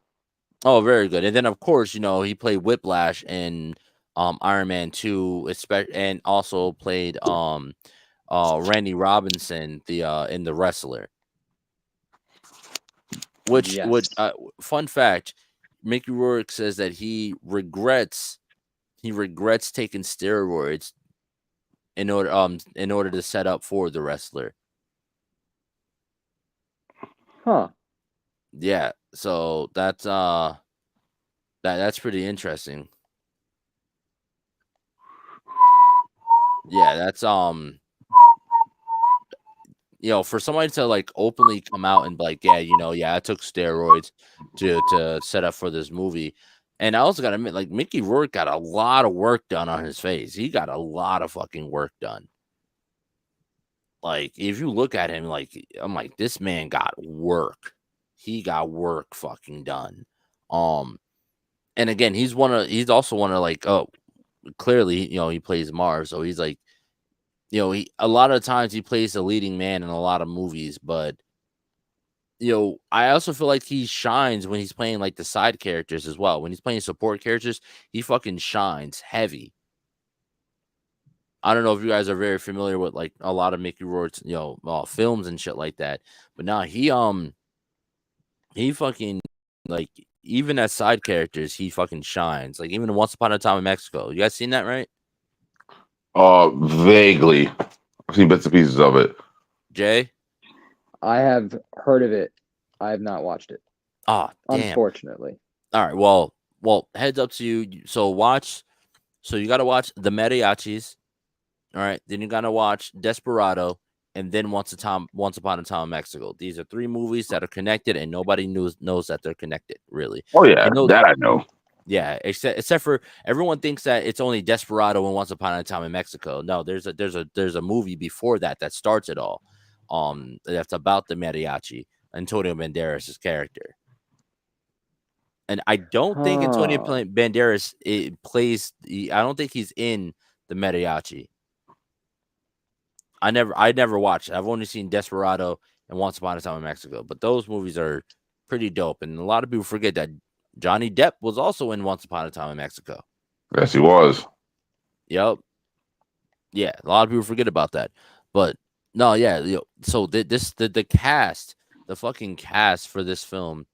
Oh, very good. And then of course, he played Whiplash in Iron Man 2, and also played Randy Robinson in The Wrestler. Which Yes. would fun fact, Mickey Rourke says that he regrets taking steroids in order to set up for The Wrestler. Huh. Yeah, so that's pretty interesting. Yeah, that's for somebody to like openly come out and be like, yeah, I took steroids to set up for this movie. And I also gotta admit, like Mickey Rourke got a lot of work done on his face. He got a lot of fucking work done. Like, if you look at him, like, I'm like, this man got work. He got work fucking done. And again, he's also one of like, oh, clearly, he plays Mars, so he's like, he a lot of times he plays the leading man in a lot of movies, but I also feel like he shines when he's playing like the side characters as well. When he's playing support characters, he fucking shines heavy. I don't know if you guys are very familiar with like a lot of Mickey Rourke's, films and shit like that. But now he fucking like even as side characters, he fucking shines. Like even in Once Upon a Time in Mexico. You guys seen that, right? Vaguely. I've seen bits and pieces of it. Jay? I have heard of it. I have not watched it. Oh, damn. Unfortunately. All right. Well, heads up to you. So you got to watch The Mariachis. All right. Then you got to watch Desperado and then Once Upon a Time in Mexico. These are 3 movies that are connected and nobody knows that they're connected, really. Oh yeah, that I know. Yeah, except for everyone thinks that it's only Desperado and Once Upon a Time in Mexico. No, there's a movie before that starts it all. That's about the mariachi, Antonio Banderas' character. And I don't think Antonio Banderas plays. I don't think he's in the mariachi. I never watched it. I've only seen Desperado and Once Upon a Time in Mexico, but those movies are pretty dope. And a lot of people forget that Johnny Depp was also in Once Upon a Time in Mexico. Yes, he was. Yep. Yeah, a lot of people forget about that. But no, yeah. So the cast, the fucking cast for this film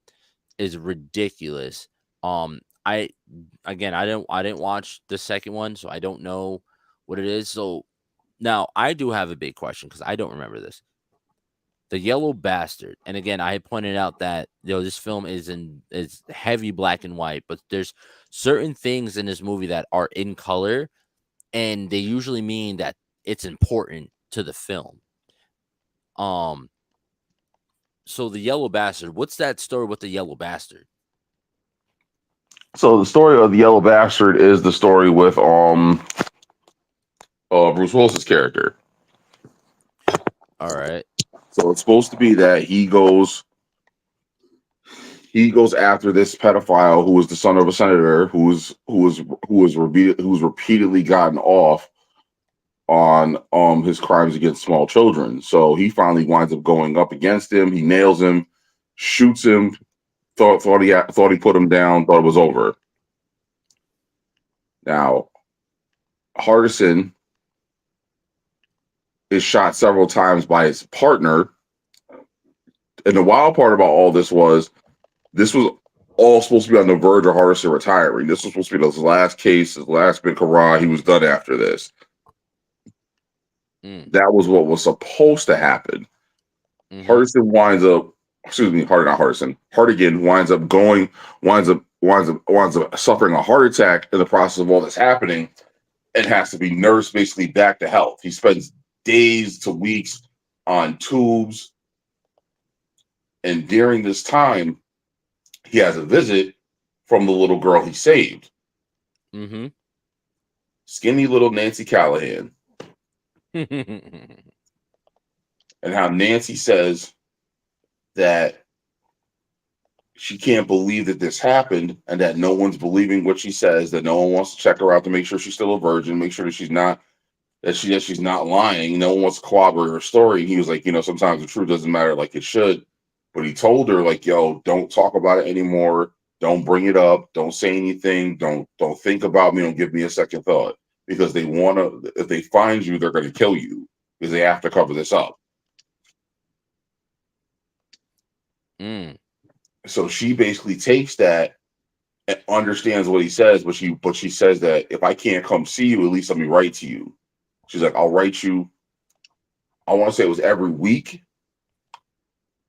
is ridiculous. I didn't watch the second one, so I don't know what it is. So now I do have a big question because I don't remember this. The Yellow Bastard, and again, I had pointed out that this film is heavy black and white, but there's certain things in this movie that are in color, and they usually mean that it's important to the film. So the Yellow Bastard, what's that story with the Yellow Bastard? So the story of the Yellow Bastard is the story with Bruce Willis's character. All right. So it's supposed to be that he goes after this pedophile who is the son of a senator who's repeatedly gotten off on his crimes against small children. So he finally winds up going up against him. He nails him, shoots him. Thought he put him down. Thought it was over. Now, Hardison is shot several times by his partner. And the wild part about all this was all supposed to be on the verge of Hardison retiring. This was supposed to be his last case, his last big hurrah. He was done after this. That was what was supposed to happen. Hardison winds up, Hartigan winds up suffering a heart attack in the process of all this happening and has to be nursed basically back to health. He spends days to weeks on tubes. And during this time, he has a visit from the little girl he saved. Skinny little Nancy Callahan. And how Nancy says that she can't believe that this happened and that no one's believing what she says, that no one wants to check her out to make sure she's still a virgin, make sure that she's not lying. No one wants to corroborate her story. And he was like, sometimes the truth doesn't matter like it should. But he told her, like, yo, don't talk about it anymore. Don't bring it up. Don't say anything. Don't think about me. Don't give me a second thought. Because if they find you, they're going to kill you. Because they have to cover this up. So she basically takes that and understands what he says, but she says that if I can't come see you, at least let me write to you. She's like, I'll write you. I want to say it was every week.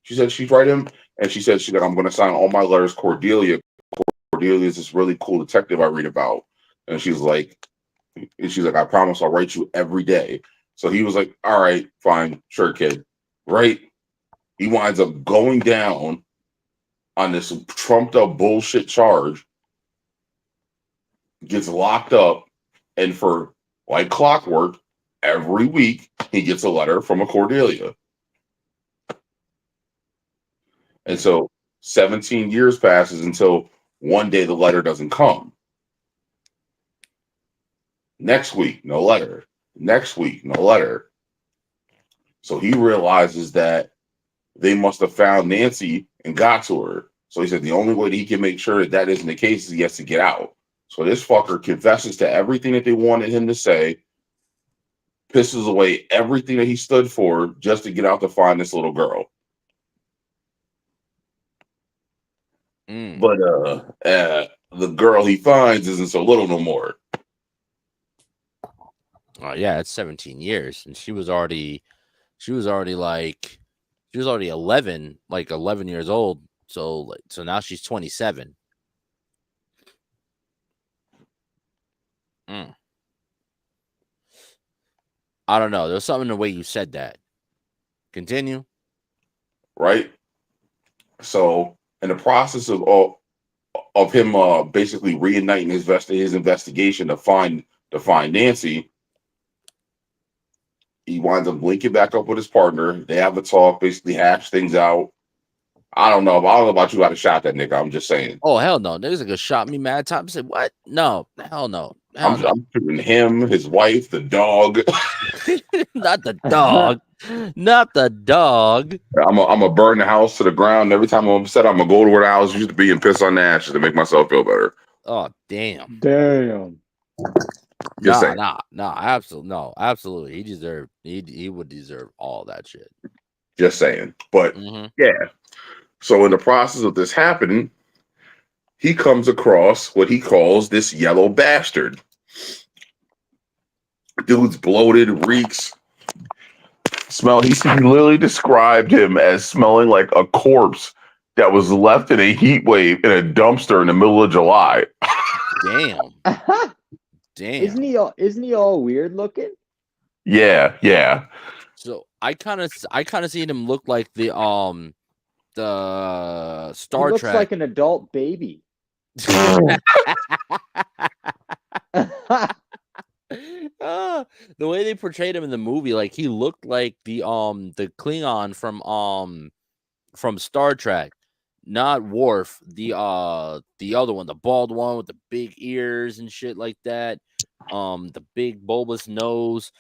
She said she'd write him, And she said, she's like, I'm going to sign all my letters Cordelia. Cordelia is this really cool detective I read about. And she's like, I promise I'll write you every day. So he was like, all right, fine, sure, kid. Right? He winds up going down on this trumped up bullshit charge, gets locked up, and for like clockwork, every week he gets a letter from a Cordelia. And so 17 years passes until one day the letter doesn't come. Next week, no letter. Next week, no letter. So he realizes that they must have found Nancy and got to her. So he said the only way that he can make sure that isn't the case is he has to get out. So this fucker confesses to everything that they wanted him to say, pisses away everything that he stood for just to get out to find this little girl. But the girl he finds isn't so little no more. Oh yeah, it's 17 years, and she was already 11, like 11 years old. So now she's 27. I don't know. There's something in the way you said that. Continue. Right. So in the process of him basically reigniting his investigation to find Nancy, he winds up linking back up with his partner. They have a talk, basically hash things out. I don't know about you. I'd have shot that nigga. I'm just saying. Oh hell no! Niggas like shot me mad time. Said what? No, hell no. I'm shooting him, his wife, the dog. Not the dog. Not the dog. I'm a burn the house to the ground. Every time I'm upset, I'm gonna go to where the house used to be and piss on the ashes to make myself feel better. Oh damn. Nah, absolutely. He would deserve all that shit. Just saying. But yeah. So in the process of this happening, he comes across what he calls this yellow bastard. Dude's bloated, reeks. He literally described him as smelling like a corpse that was left in a heat wave in a dumpster in the middle of July. Damn. Damn. Isn't he all weird looking? Yeah. So I kind of seen him look like the Star He looks Trek. like an adult baby. The way they portrayed him in the movie, like he looked like the Klingon from Star Trek, not Worf, the other one, the bald one with the big ears and shit like that, the big bulbous nose.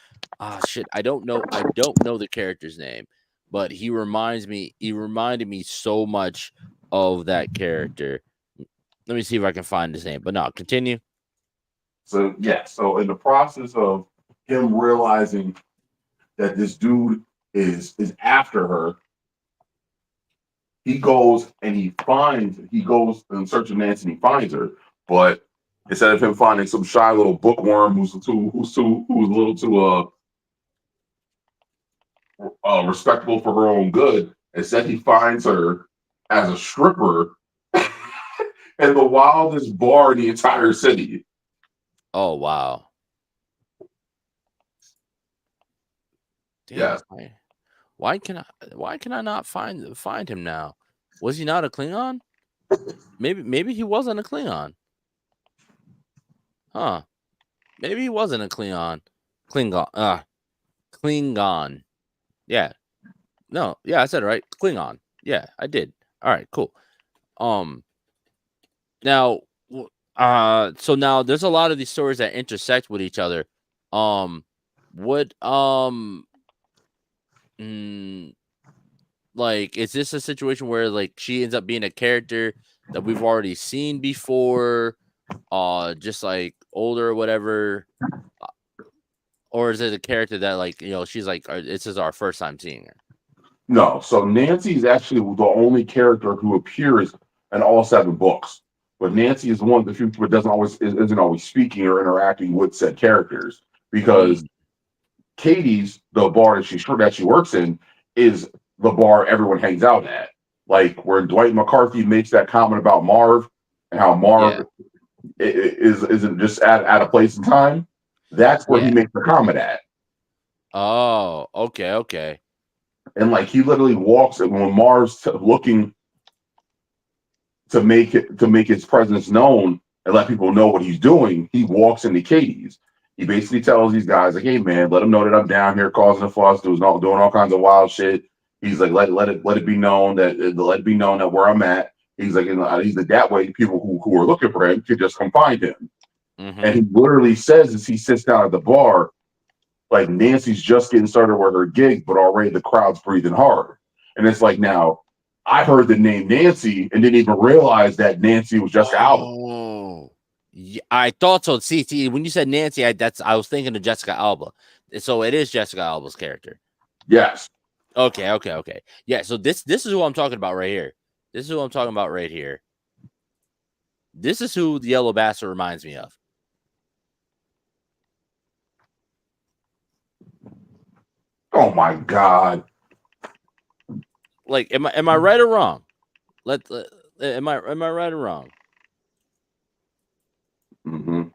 Shit, I don't know the character's name, but he reminded me so much of that character. Let me see if I can find his name, but no, continue. So in the process of him realizing that this dude is after her, he goes in search of Nancy and he finds her. But instead of him finding some shy little bookworm who's a little too respectable for her own good, instead he finds her as a stripper in the wildest bar in the entire city. Oh wow! Damn, yes. Why can I not find him now? Was he not a Klingon? Maybe he wasn't a Klingon. Huh? Maybe he wasn't a Klingon. Klingon. Yeah. No. Yeah, I said it right. Klingon. Yeah, I did. All right. Cool. Now. So now there's a lot of these stories that intersect with each other. Like, is this a situation where like she ends up being a character that we've already seen before, just like older or whatever, or is it a character that like she's like this is our first time seeing her? No, so Nancy is actually the only character who appears in all 7 books. But Nancy is one of the few that isn't always speaking or interacting with said characters, because Katie's, the bar that she works in, is the bar everyone hangs out at. like where Dwight McCarthy makes that comment about Marv and how Marv isn't just at a place and time. That's where he makes the comment at. Oh, okay. And like he literally walks, and when Marv's looking to make his presence known and let people know what he's doing, he walks into Katie's. He basically tells these guys like, "Hey man, let them know that I'm down here causing a fuss, doing all kinds of wild shit." He's like, "Let it be known that where I'm at." He's like, he's like that way people who are looking for him can just come find him. Mm-hmm. And he literally says as he sits down at the bar, like Nancy's just getting started with her gig, but already the crowd's breathing hard. And it's like, now I heard the name Nancy and didn't even realize that Nancy was Jessica Alba. Oh, yeah, I thought so. See, when you said Nancy, I was thinking of Jessica Alba. So it is Jessica Alba's character. Yes. Okay. Yeah. So this is who I'm talking about right here. This is who the Yellow Bastard reminds me of. Oh my God. Like, am I right or wrong? Am I right or wrong? Mm-hmm.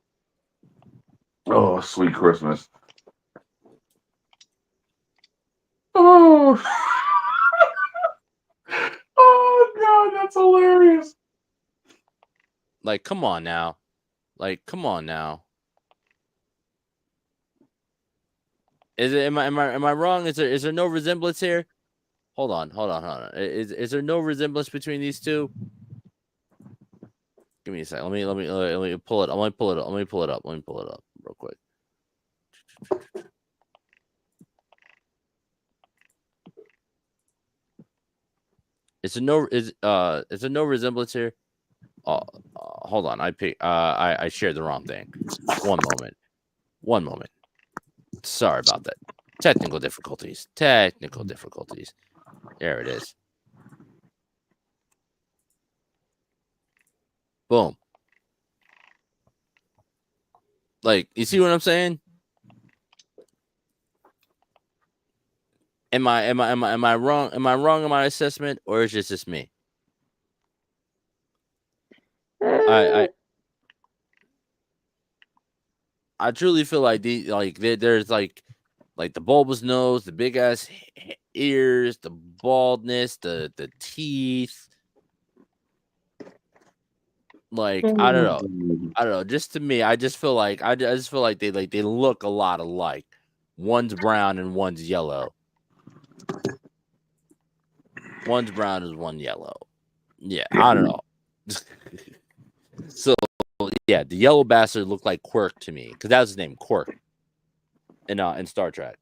Oh, sweet Christmas. Oh. Oh God, that's hilarious. Like, come on now. Is it? Am I wrong? Is there no resemblance here? Hold on. Is there no resemblance between these two? Give me a second. Let me pull it. Let me pull it up real quick. Is there no resemblance here? Hold on. I shared the wrong thing. One moment. Sorry about that. Technical difficulties. There it is. Boom. Like, you see what I'm saying? Am I wrong? Am I wrong in my assessment, or is it just me? I truly feel like there's like the bulbous nose, the big ass ears, the baldness, the teeth. Like, I don't know. Just to me, I just feel like they look a lot alike. One's brown and one's yellow. One's brown and one yellow. Yeah, I don't know. So yeah, the Yellow Bastard looked like Quirk to me because that was his name, Quirk, in Star Trek.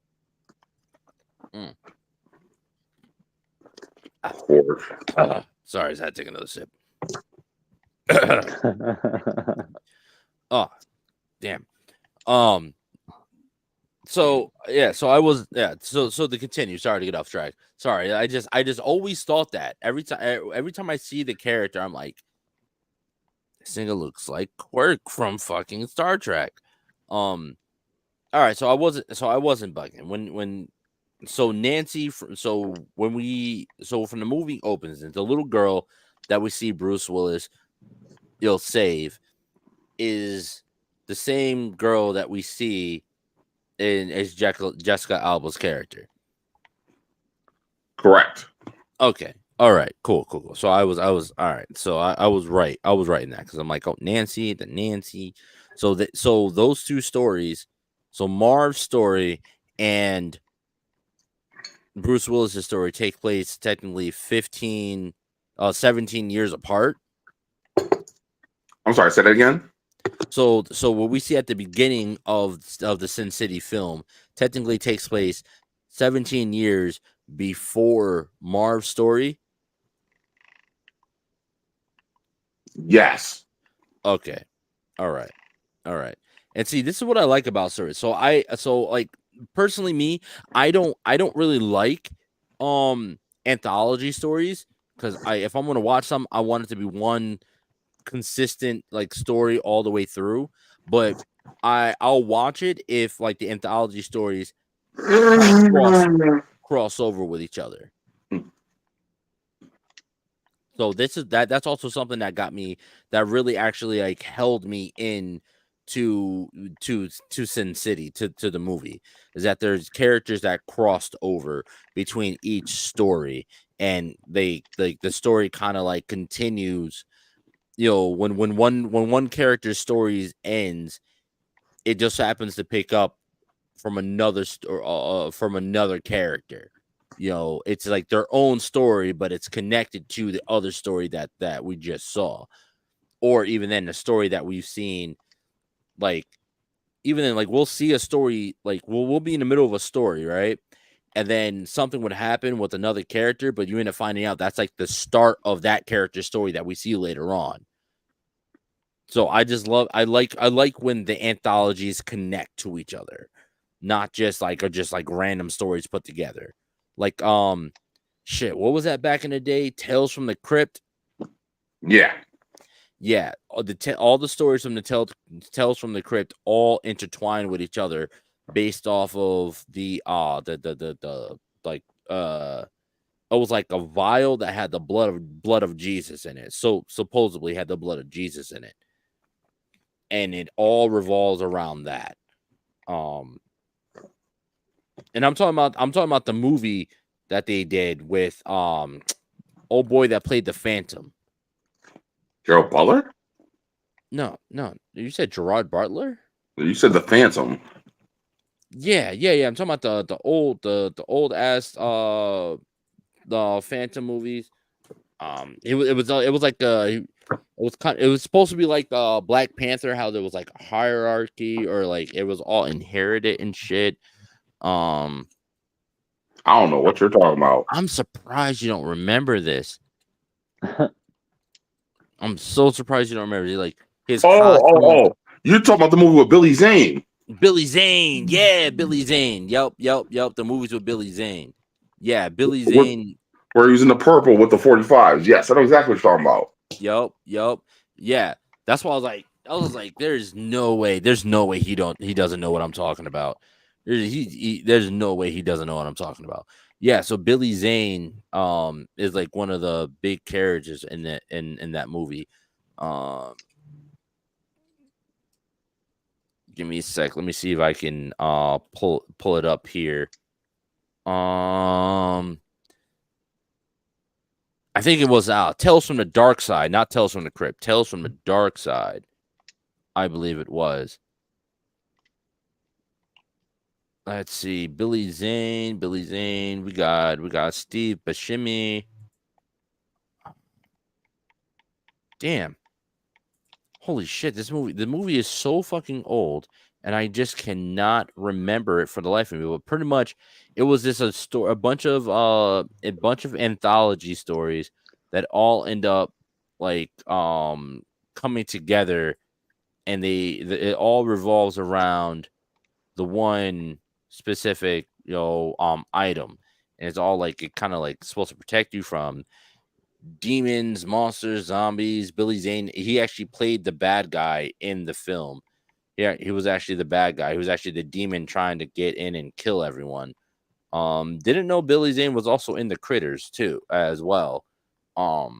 Sorry, I just had to take another sip. Oh, damn. So to continue. Sorry to get off track. Sorry, I just always thought that every time I see the character, I'm like, this nigga looks like Quirk from fucking Star Trek. All right, so I wasn't bugging when Nancy from the movie opens, and the little girl that we see Bruce Willis save is the same girl that we see as Jessica Alba's character. Correct. Okay. All right. Cool. So I was all right. So I was right. I was right in that because I'm like, oh, Nancy. So those two stories, so Marv's story and Bruce Willis's story take place technically 17 years apart. I'm sorry, say that again. So what we see at the beginning of the Sin City film technically takes place 17 years before Marv's story. Yes. Okay. All right. And see, this is what I like about stories. So like personally me, I don't really like anthology stories because if I'm going to watch some, I want it to be one consistent like story all the way through, but I'll watch it if like the anthology stories cross over with each other. So that's also something that got me, that really actually like held me in to Sin City, to the movie, is that there's characters that crossed over between each story, and the story kind of like continues. When one character's story ends, it just happens to pick up from another from another character. It's like their own story, but it's connected to the other story that we just saw, or even then the story that we've seen. Like, even then, like, we'll see a story, like we'll be in the middle of a story, right? And then something would happen with another character, but you end up finding out that's like the start of that character's story that we see later on. So I like when the anthologies connect to each other, not just like random stories put together. Like shit, what was that back in the day? Tales from the Crypt. Yeah. All the stories from the Tales from the Crypt all intertwine with each other, based off of it was like a vial that had the blood of Jesus in it. So supposedly had the blood of Jesus in it, and it all revolves around that. And I'm talking about the movie that they did with old boy that played the Phantom. Gerald Butler? No, you said Gerard Butler? You said the Phantom. Yeah. I'm talking about the old ass the Phantom movies. It was supposed to be like Black Panther, how there was like a hierarchy, or like it was all inherited and shit. I don't know what you're talking about. I'm surprised you don't remember this. I'm so surprised you don't remember. Like his Oh. You're talking about the movie with Billy Zane. Billy Zane. Yeah, Billy Zane. Yep. The movies with Billy Zane. Yeah, Billy Zane. Where he was in the purple with the 45s. Yes, I know exactly what you're talking about. Yep. Yeah. That's why I was like, there's no way he doesn't know what I'm talking about. There's no way he doesn't know what I'm talking about. Yeah, so Billy Zane is like one of the big characters in that movie. Give me a sec. Let me see if I can pull it up here. I think it was Tales from the Dark Side, not Tales from the Crypt. Tales from the Dark Side, I believe it was. Let's see, Billy Zane. We got Steve Buscemi. Damn. Holy shit, the movie is so fucking old, and I just cannot remember it for the life of me. But pretty much, it was just a bunch of anthology stories that all end up like coming together, and it all revolves around the one specific item, and it's all like it kind of like supposed to protect you from demons, monsters, zombies. Billy Zane, he actually played the bad guy in the film. Yeah, he was actually the bad guy. He was actually the demon trying to get in and kill everyone. Didn't know Billy Zane was also in the Critters too, as well. But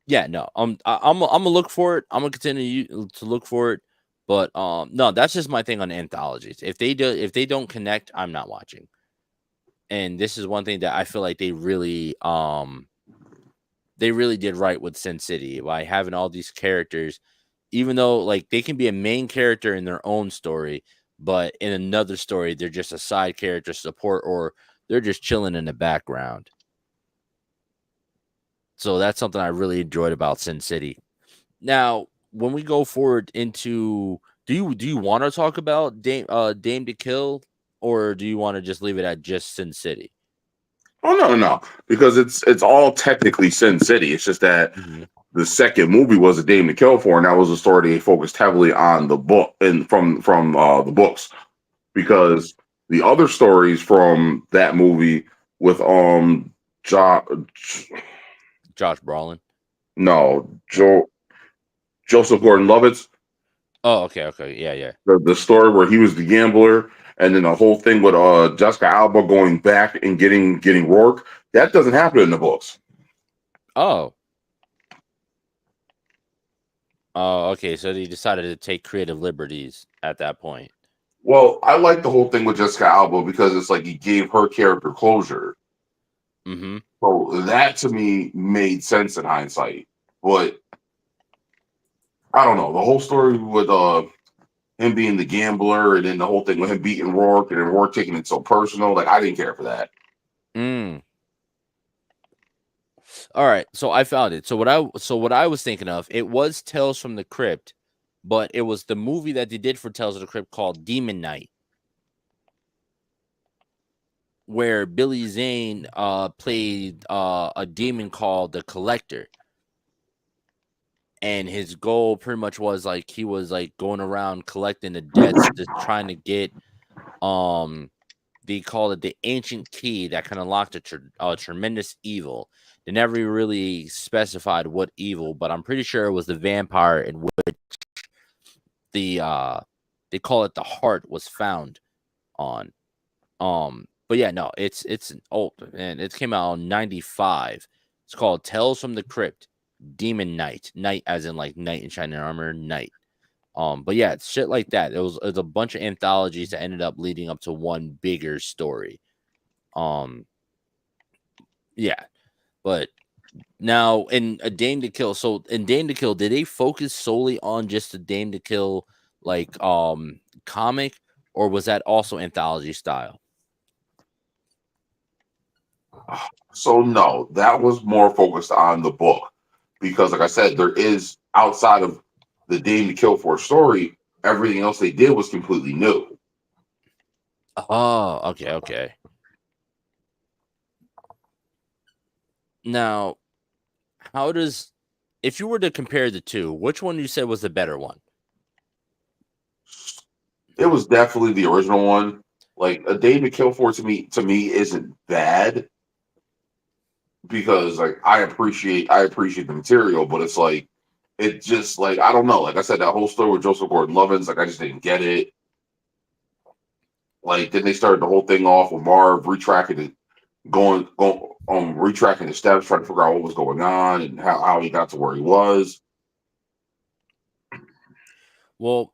yeah, no, I'm gonna look for it. I'm gonna continue to look for it. But no, that's just my thing on anthologies. If they don't connect, I'm not watching. And this is one thing that I feel like they really did right with Sin City by having all these characters, even though like they can be a main character in their own story, but in another story they're just a side character support, or they're just chilling in the background. So that's something I really enjoyed about Sin City. Now, when we go forward into, do you want to talk about Dame to Kill, or do you want to just leave it at just Sin City? Oh no, because it's all technically Sin City. It's just that the second movie was A Dame to Kill For, and that was a story they focused heavily on the book and from the books, because the other stories from that movie with Josh Brolin. No, Joseph Gordon-Levitt. Oh, okay, yeah. The story where he was the gambler, and then the whole thing with Jessica Alba going back and getting Rourke. That doesn't happen in the books. Oh. Oh, okay. So they decided to take creative liberties at that point. Well, I like the whole thing with Jessica Alba because it's like he gave her character closure. Mm-hmm. So that to me made sense in hindsight. But I don't know. The whole story with him being the gambler and then the whole thing with him beating Rourke and then Rourke taking it so personal, like I didn't care for that. Mm. All right. So I found it. So what I was thinking of, it was Tales from the Crypt, but it was the movie that they did for Tales of the Crypt called Demon Knight, where Billy Zane played a demon called the Collector. And his goal pretty much was like he was like going around collecting the debts, just trying to get they call it the ancient key that can unlock a tremendous evil. They never really specified what evil, but I'm pretty sure it was the vampire in which the they call it the heart was found on. But yeah, no, it's an old, and it came out in 95. It's called Tales from the Crypt, Demon Knight. Knight as in like knight in shining armor, knight. But yeah, it's shit like that. It was a bunch of anthologies that ended up leading up to one bigger story. Yeah, but now in A Dame to Kill, so in Dame to Kill, did they focus solely on just the Dame to Kill like comic, or was that also anthology style? So no, that was more focused on the book because, like I said, there is outside of the Dame to Kill for story, everything else they did was completely new. Oh, okay, okay. Now, how does if you were to compare the two, which one you said was the better one? It was definitely the original one. Like A Dame to Kill for to me isn't bad because like I appreciate the material, but it's like it just like I don't know. Like I said, that whole story with Joseph Gordon-Levitt's, like I just didn't get it. Like then they started the whole thing off with Marv retracking it, going retracking the steps, trying to figure out what was going on and how he got to where he was. Well,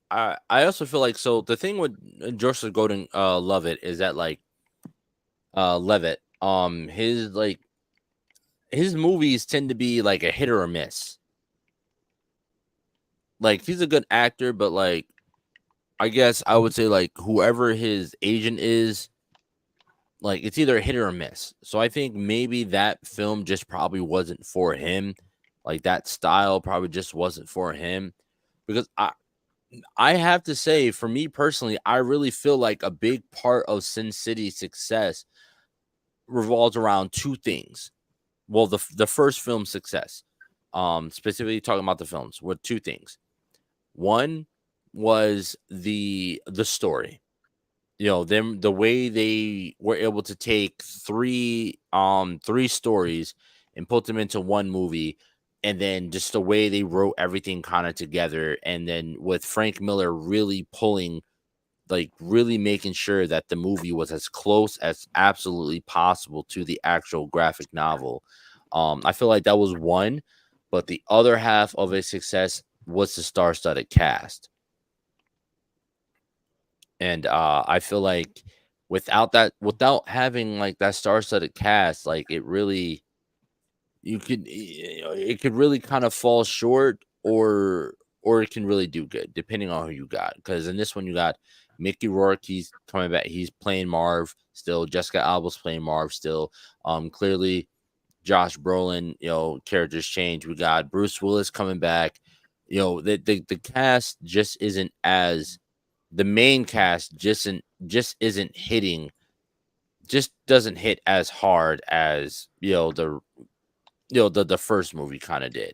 I also feel like so the thing with Joseph Gordon Levitt is that like Levitt his movies tend to be like a hit or a miss. Like he's a good actor, but like I guess I would say like whoever his agent is, like it's either a hit or a miss. So I think maybe that film just probably wasn't for him. Like that style probably just wasn't for him because I have to say, for me personally, I really feel like a big part of Sin City's success revolves around two things. Well, the first film success, specifically talking about the films, with two things. One was the story. You know, them the way they were able to take three stories and put them into one movie, and then just the way they wrote everything kind of together, and then with Frank Miller really pulling, like really making sure that the movie was as close as absolutely possible to the actual graphic novel. I feel like that was one, but the other half of its success was the star-studded cast. And I feel like without having like that star-studded cast, like it really, it could really kind of fall short, or it can really do good depending on who you got. Because in this one, you got Mickey Rourke, he's coming back, he's playing Marv still. Jessica Alba's playing Marv still. Clearly, Josh Brolin, characters change. We got Bruce Willis coming back. The cast just isn't as the main cast just isn't hitting, just doesn't hit as hard as the first movie kind of did.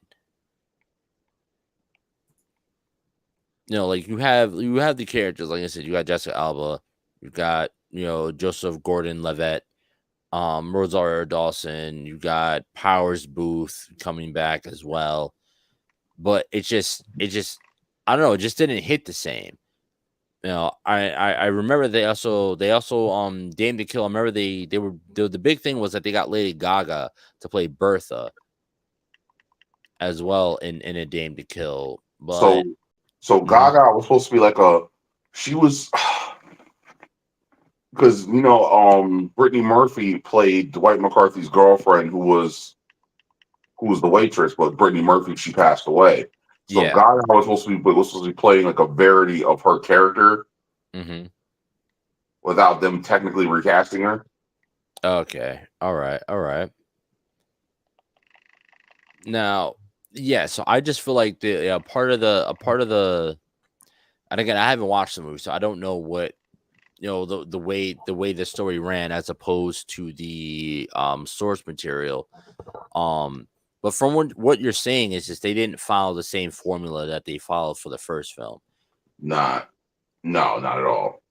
Like you have the characters, like I said, you got Jessica Alba, you got Joseph Gordon-Levitt, Rosario Dawson, you got Powers Booth coming back as well, but it just I don't know, it just didn't hit the same. I remember they also Dame to Kill. I remember the big thing was that they got Lady Gaga to play Bertha as well in a Dame to Kill. So But Gaga was supposed to be like she was because Brittany Murphy played Dwight McCarthy's girlfriend who was the waitress, but Brittany Murphy, she passed away. So yeah. Gaga was supposed to be playing like a verity of her character without them technically recasting her. Okay. All right. Now, yeah. So I just feel like a part of the, and again, I haven't watched the movie, so I don't know what the way the story ran as opposed to the source material. But from what you're saying is just they didn't follow the same formula that they followed for the first film. No, not at all.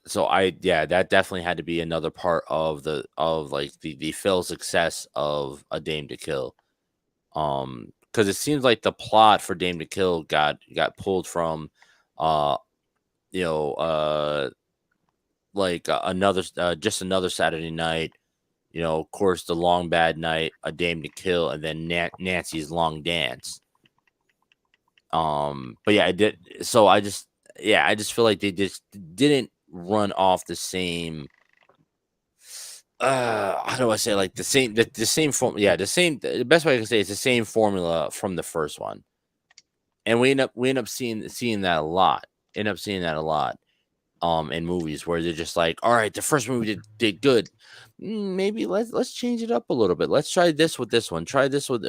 So that definitely had to be another part of the failed success of A Dame to Kill. Because it seems like the plot for Dame to Kill got pulled from another just another Saturday night. Of course, The Long Bad Night, A Dame to Kill, and then Nancy's Long Dance. But yeah, I did. So I just feel like they just didn't run off the same. How do I say, like the same form? Yeah, the best way I can say is the same formula from the first one, and we end up seeing that a lot. In movies where they're just like, all right, the first movie did good. Maybe let's change it up a little bit. Let's try this with this one. Try this with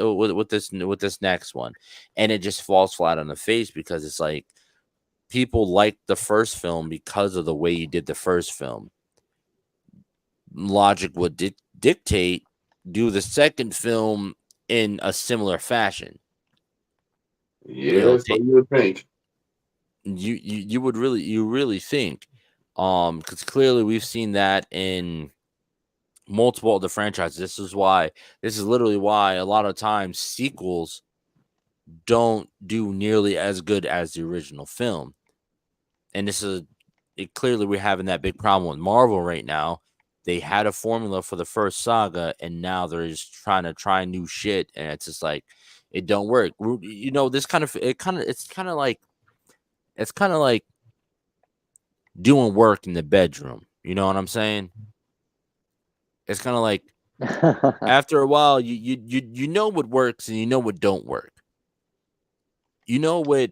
this next one, and it just falls flat on the face because it's like people like the first film because of the way you did the first film. Logic would dictate do the second film in a similar fashion. Yeah, so you would think. You would really think, because clearly we've seen that in multiple of the franchises. This is literally why a lot of times sequels don't do nearly as good as the original film. And clearly we're having that big problem with Marvel right now. They had a formula for the first saga, and now they're just trying to try new shit, and it's just like it don't work. It's kind of like doing work in the bedroom. You know what I'm saying? It's kind of like after a while, you know what works and you know what don't work. You know what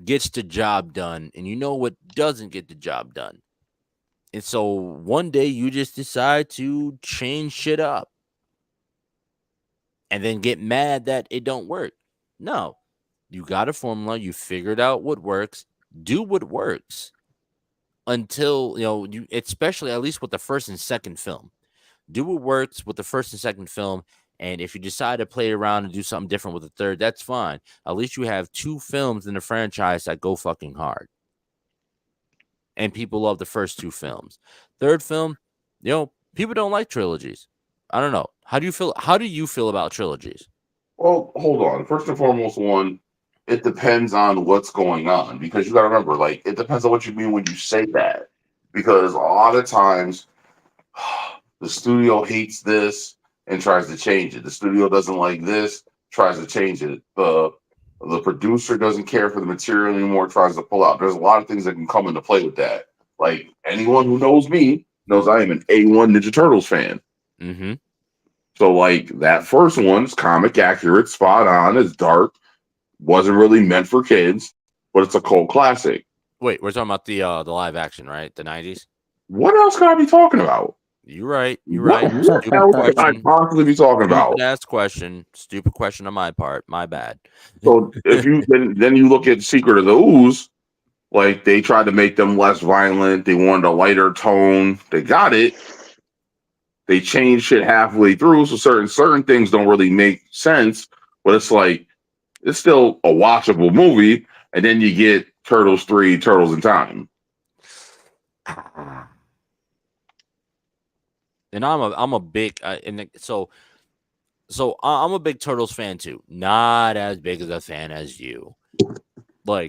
gets the job done, and you know what doesn't get the job done. And so one day you just decide to change shit up, and then get mad that it don't work. No, you got a formula. You figured out what works. Do what works until you, especially at least with the first and second film. Do what works with the first and second film. And if you decide to play around and do something different with the third, that's fine. At least you have two films in the franchise that go fucking hard. And people love the first two films. Third film, people don't like trilogies. I don't know. How do you feel? How do you feel about trilogies? Well, hold on. First and foremost, it depends on what's going on because you got to remember, like, it depends on what you mean when you say that. Because a lot of times, the studio hates this and tries to change it. The studio doesn't like this, tries to change it. The producer doesn't care for the material anymore, tries to pull out. There's a lot of things that can come into play with that. Like anyone who knows me knows I am an A1 Ninja Turtles fan. Mm-hmm. So like that first one's comic accurate, spot on, it's dark, wasn't really meant for kids, but it's a cult classic. Wait, we're talking about the live action, right? The 90s? What else could I be talking about? You're right. What else could I possibly be talking about? Stupid question on my part. My bad. So if you then you look at Secret of the Ooze, like they tried to make them less violent. They wanted a lighter tone. They got it. They changed shit halfway through, so certain things don't really make sense. But it's like it's still a watchable movie. And then you get Turtles 3, Turtles in Time. And I'm a big so I'm a big Turtles fan too. Not as big as a fan as you. all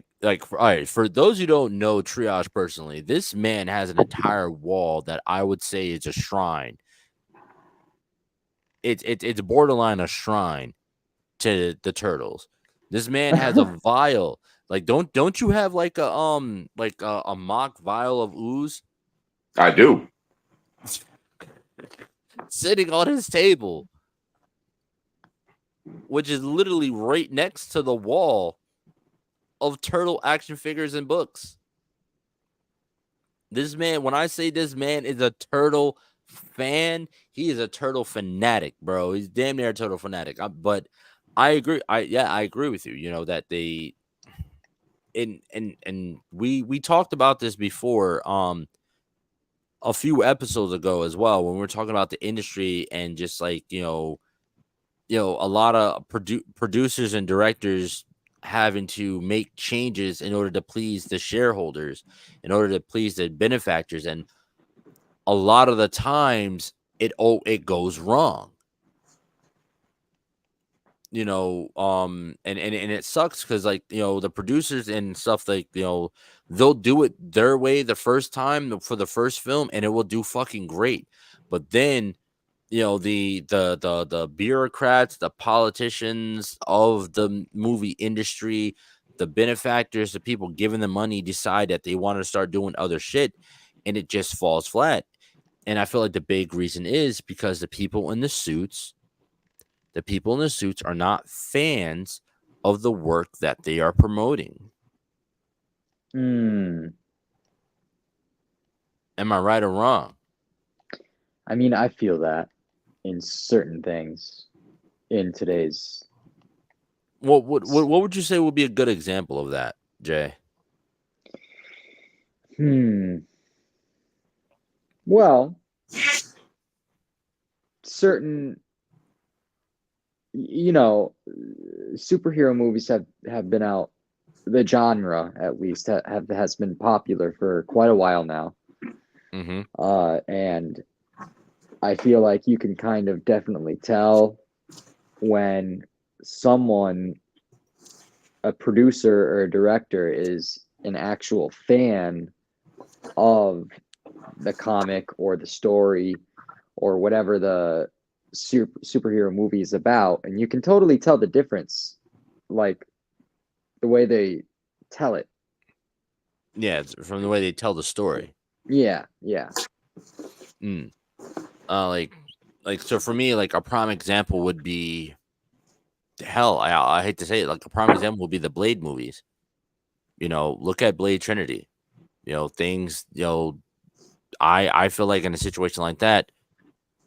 right, for those who don't know Triage personally, this man has an entire wall that I would say is a shrine. It's borderline a shrine to the turtles. This man has a vial. Like, don't you have like a mock vial of ooze I do. sitting on his table, which is literally right next to the wall of turtle action figures and books. This man, when I say this man is a turtle fan, he is a turtle fanatic, bro. He's damn near a turtle fanatic. But I agree. I agree with you. You know that they and we talked about this before a few episodes ago as well when we were talking about the industry and just like a lot of producers and directors having to make changes in order to please the shareholders, in order to please the benefactors, and a lot of the times it goes wrong. And it sucks because like the producers and stuff, like they'll do it their way the first time for the first film and it will do fucking great, but then the bureaucrats, the politicians of the movie industry, the benefactors, the people giving the money decide that they want to start doing other shit and it just falls flat. And I feel like the big reason is because the people in the suits are not fans of the work that they are promoting. Hmm. Am I right or wrong? I mean, I feel that in certain things in today's. What would you say would be a good example of that, Jay? Well, certain, superhero movies have been out. The genre, at least, has been popular for quite a while now. Mm-hmm. And I feel like you can kind of definitely tell when someone, a producer or a director, is an actual fan of the comic or the story or whatever the superhero movie is about, and you can totally tell the difference, like the way they tell it. Yeah, from the way they tell the story. Yeah. Like so for me, like a prime example would be hell. I hate to say it, like a prime example would be the Blade movies. Look at Blade Trinity. Things. I feel like in a situation like that,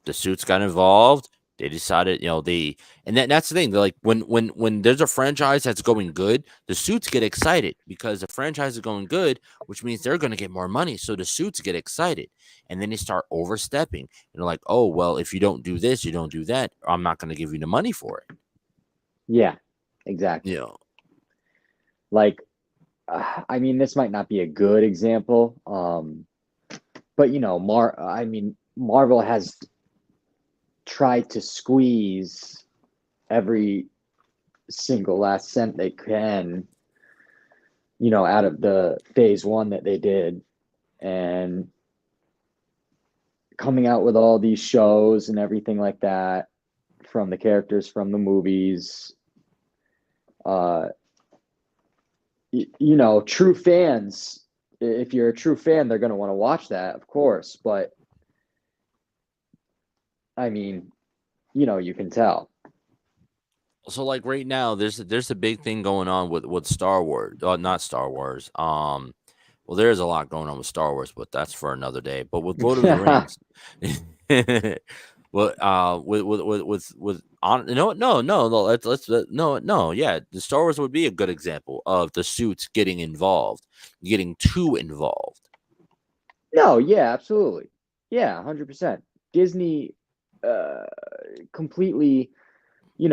the suits got involved. They decided, that's the thing. They're like when there's a franchise that's going good, the suits get excited because the franchise is going good, which means they're going to get more money. So the suits get excited, and then they start overstepping. And they're like, oh well, if you don't do this, you don't do that, I'm not going to give you the money for it. Yeah, exactly. Like, I mean, this might not be a good example, but Marvel has tried to squeeze every single last cent they can, out of the phase one that they did, and coming out with all these shows and everything like that from the characters from the movies. True fans, if you're a true fan, they're going to want to watch that, of course, but I mean, you can tell. So like right now, there's a big thing going on with Star Wars, not Star Wars. Well, there's a lot going on with Star Wars, but that's for another day. But with Lord of the Rings, well, with on no, yeah, the Star Wars would be a good example of the suits getting involved, getting too involved. No, yeah, absolutely, yeah, 100%. Disney, completely, we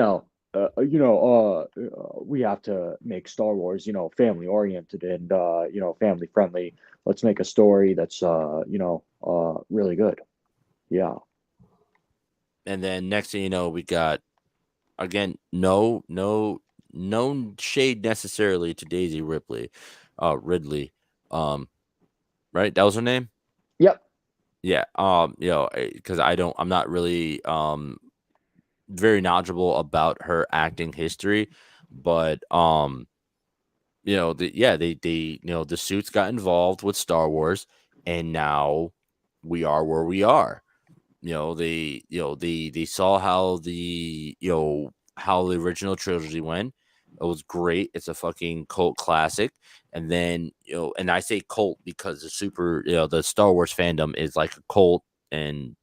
have to make Star Wars, family oriented and family friendly. Let's make a story that's really good. Yeah. And then next thing you know, we got again no no shade necessarily to Daisy Ridley. Right? That was her name? Yep. Yeah. Because I'm not really very knowledgeable about her acting history, but the suits got involved with Star Wars, and now we are where we are. They saw how how the original trilogy went. It was great. It's a fucking cult classic. And then, and I say cult because the Star Wars fandom is like a cult, and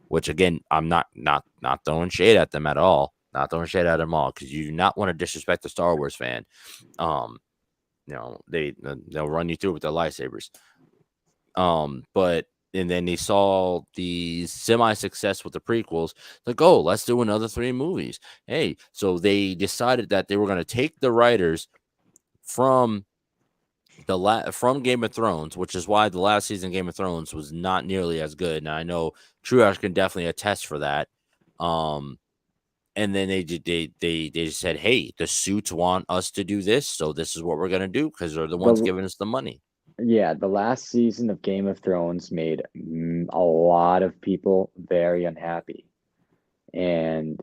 which again, I'm not throwing shade at them at all. Not throwing shade at them all, because you do not want to disrespect the Star Wars fan. They'll run you through with their lightsabers. But and then they saw the semi-success with the prequels. Like, oh, let's do another 3 movies. Hey, so they decided that they were going to take the writers from from Game of Thrones, which is why the last season of Game of Thrones was not nearly as good. And I know Triage can definitely attest for that. And then they just said, hey, the suits want us to do this, so this is what we're going to do, because they're the ones giving us the money. Yeah, the last season of Game of Thrones made a lot of people very unhappy. And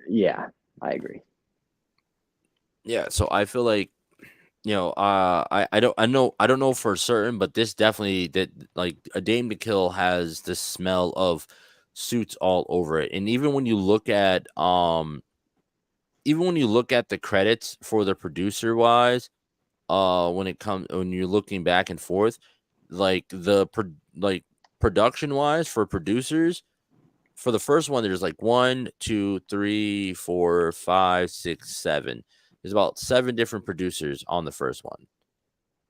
yeah, I agree. Yeah, so I feel like, I don't know for certain, but this definitely, that like A Dame to Kill has the smell of suits all over it. And even when you look at the credits for the producer wise, when you're looking back and forth, like production wise for producers, for the first one, there's like 1, 2, 3, 4, 5, 6, 7. There's about 7 different producers on the first one.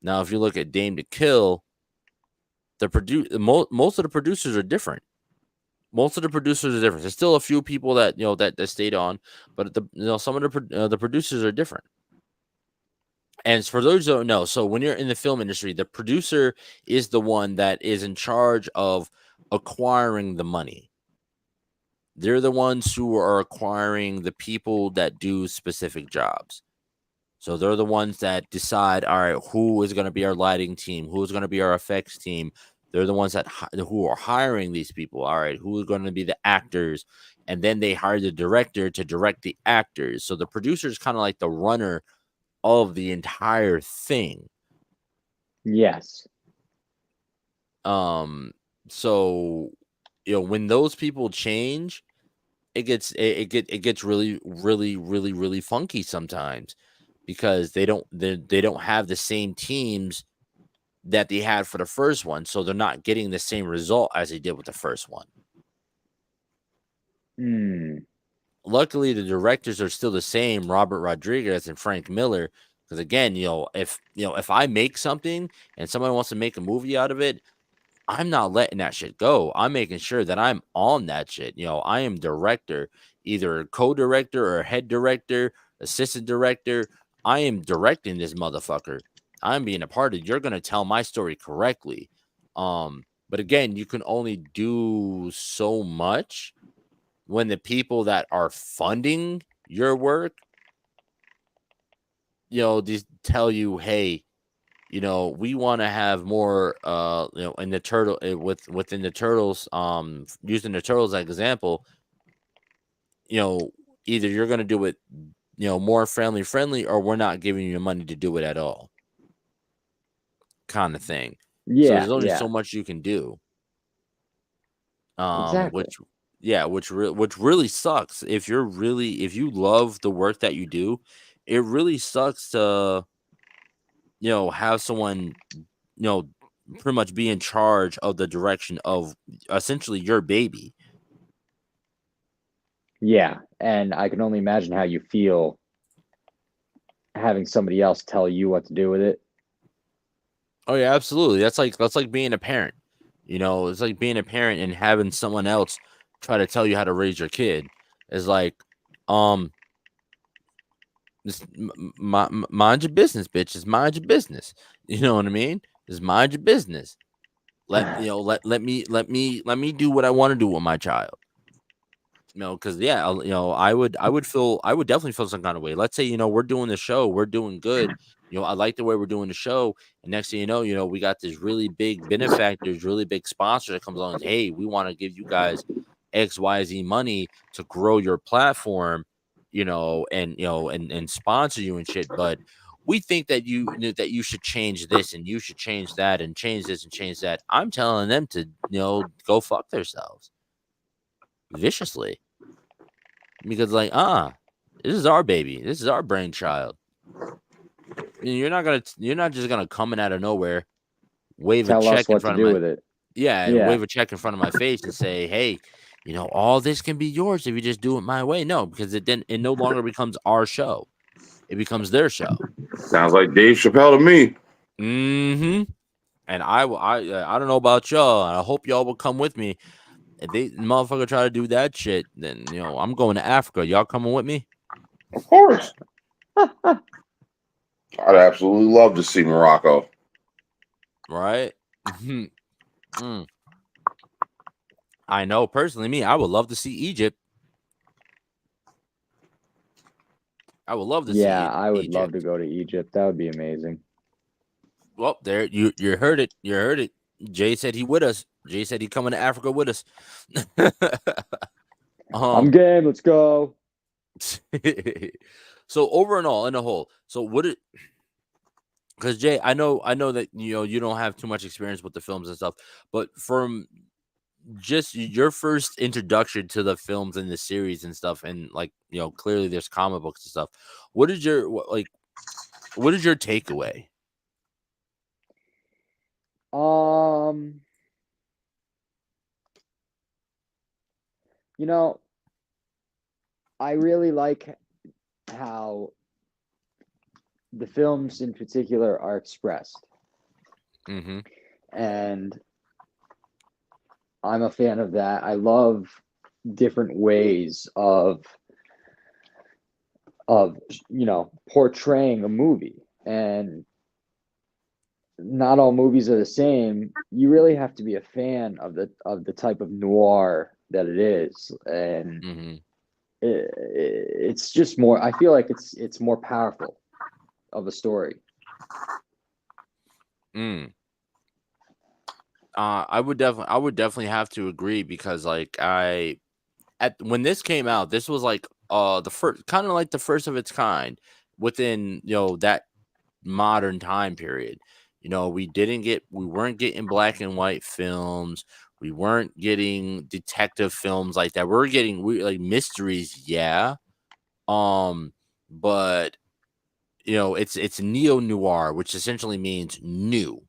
Now, if you look at Dame to Kill, most of the producers are different. There's still a few people that that stayed on, but some of the producers are different. And for those who don't know, so when you're in the film industry, the producer is the one that is in charge of acquiring the money. They're the ones who are acquiring the people that do specific jobs. So they're the ones that decide, all right, who is going to be our lighting team? Who is going to be our effects team? They're the ones who are hiring these people. All right, who are going to be the actors? And then they hire the director to direct the actors. So the producer is kind of like the runner of the entire thing. Yes. So when those people change, it gets really, really, really, really funky sometimes, because they don't have the same teams that they had for the first one, so they're not getting the same result as they did with the first one. Luckily, the directors are still the same, Robert Rodriguez and Frank Miller. Because again, if I make something and someone wants to make a movie out of it, I'm not letting that shit go. I'm making sure that I'm on that shit. I am director, either co-director or head director, assistant director. I am directing this motherfucker. I'm being a part of it. You're going to tell my story correctly. But again, you can only do so much when the people that are funding your work, these tell you, hey, we want to have more, in the turtle within the turtles, using the turtles as an example, either you're going to do it, more family friendly, or we're not giving you the money to do it at all, kind of thing. Yeah. So there's only so much you can do. Exactly. Which really sucks. If you love the work that you do, it really sucks to, have someone, pretty much be in charge of the direction of essentially your baby. Yeah, and I can only imagine how you feel having somebody else tell you what to do with it. Oh yeah, absolutely. That's like being a parent. It's like being a parent and having someone else try to tell you how to raise your kid. It's like, just mind your business, bitch. Just mind your business. You know what I mean? Just mind your business. Let me do what I want to do with my child. Because I would definitely feel some kind of way. Let's say, we're doing the show, we're doing good. I like the way we're doing the show, and next thing we got this really big benefactors, really big sponsor that comes along and says, hey, we want to give you guys XYZ money to grow your platform, and sponsor you and shit. But we think that you should change this and you should change that and change this and change that. I'm telling them to go fuck themselves viciously, because this is our baby, this is our brainchild. You're not just gonna come in out of nowhere, wave Tell a check us what to do with it. and wave a check in front of my face and say, hey, all this can be yours if you just do it my way. No, because it no longer becomes our show, it becomes their show. Sounds like Dave Chappelle to me. And I don't know about y'all, and I hope y'all will come with me. If they motherfucker try to do that shit, then I'm going to Africa. Y'all coming with me? Of course. I'd absolutely love to see Morocco. Right? I know personally, me, I would love to see Egypt. I would love to see Yeah, I would Egypt. love to go to Egypt. That would be amazing. Well, there you heard it. You heard it. Jay said he with us. Jay said he coming to Africa with us. I'm game. Let's go. So over and all, in the whole, so what it? Because Jay, I know that you don't have too much experience with the films and stuff, but from just your first introduction to the films and the series and stuff, and clearly there's comic books and stuff. What is your takeaway? I really like how the films in particular are expressed. And I'm a fan of that. I love different ways of portraying a movie, and not all movies are the same. You really have to be a fan of the type of noir that it is, and it's just more. I feel like it's more powerful of a story. I would definitely have to agree, because when this came out, this was the first, kind of like the first of its kind within that modern time period. We weren't getting black and white films. We weren't getting detective films like that. We're getting mysteries, yeah. But it's neo-noir, which essentially means new.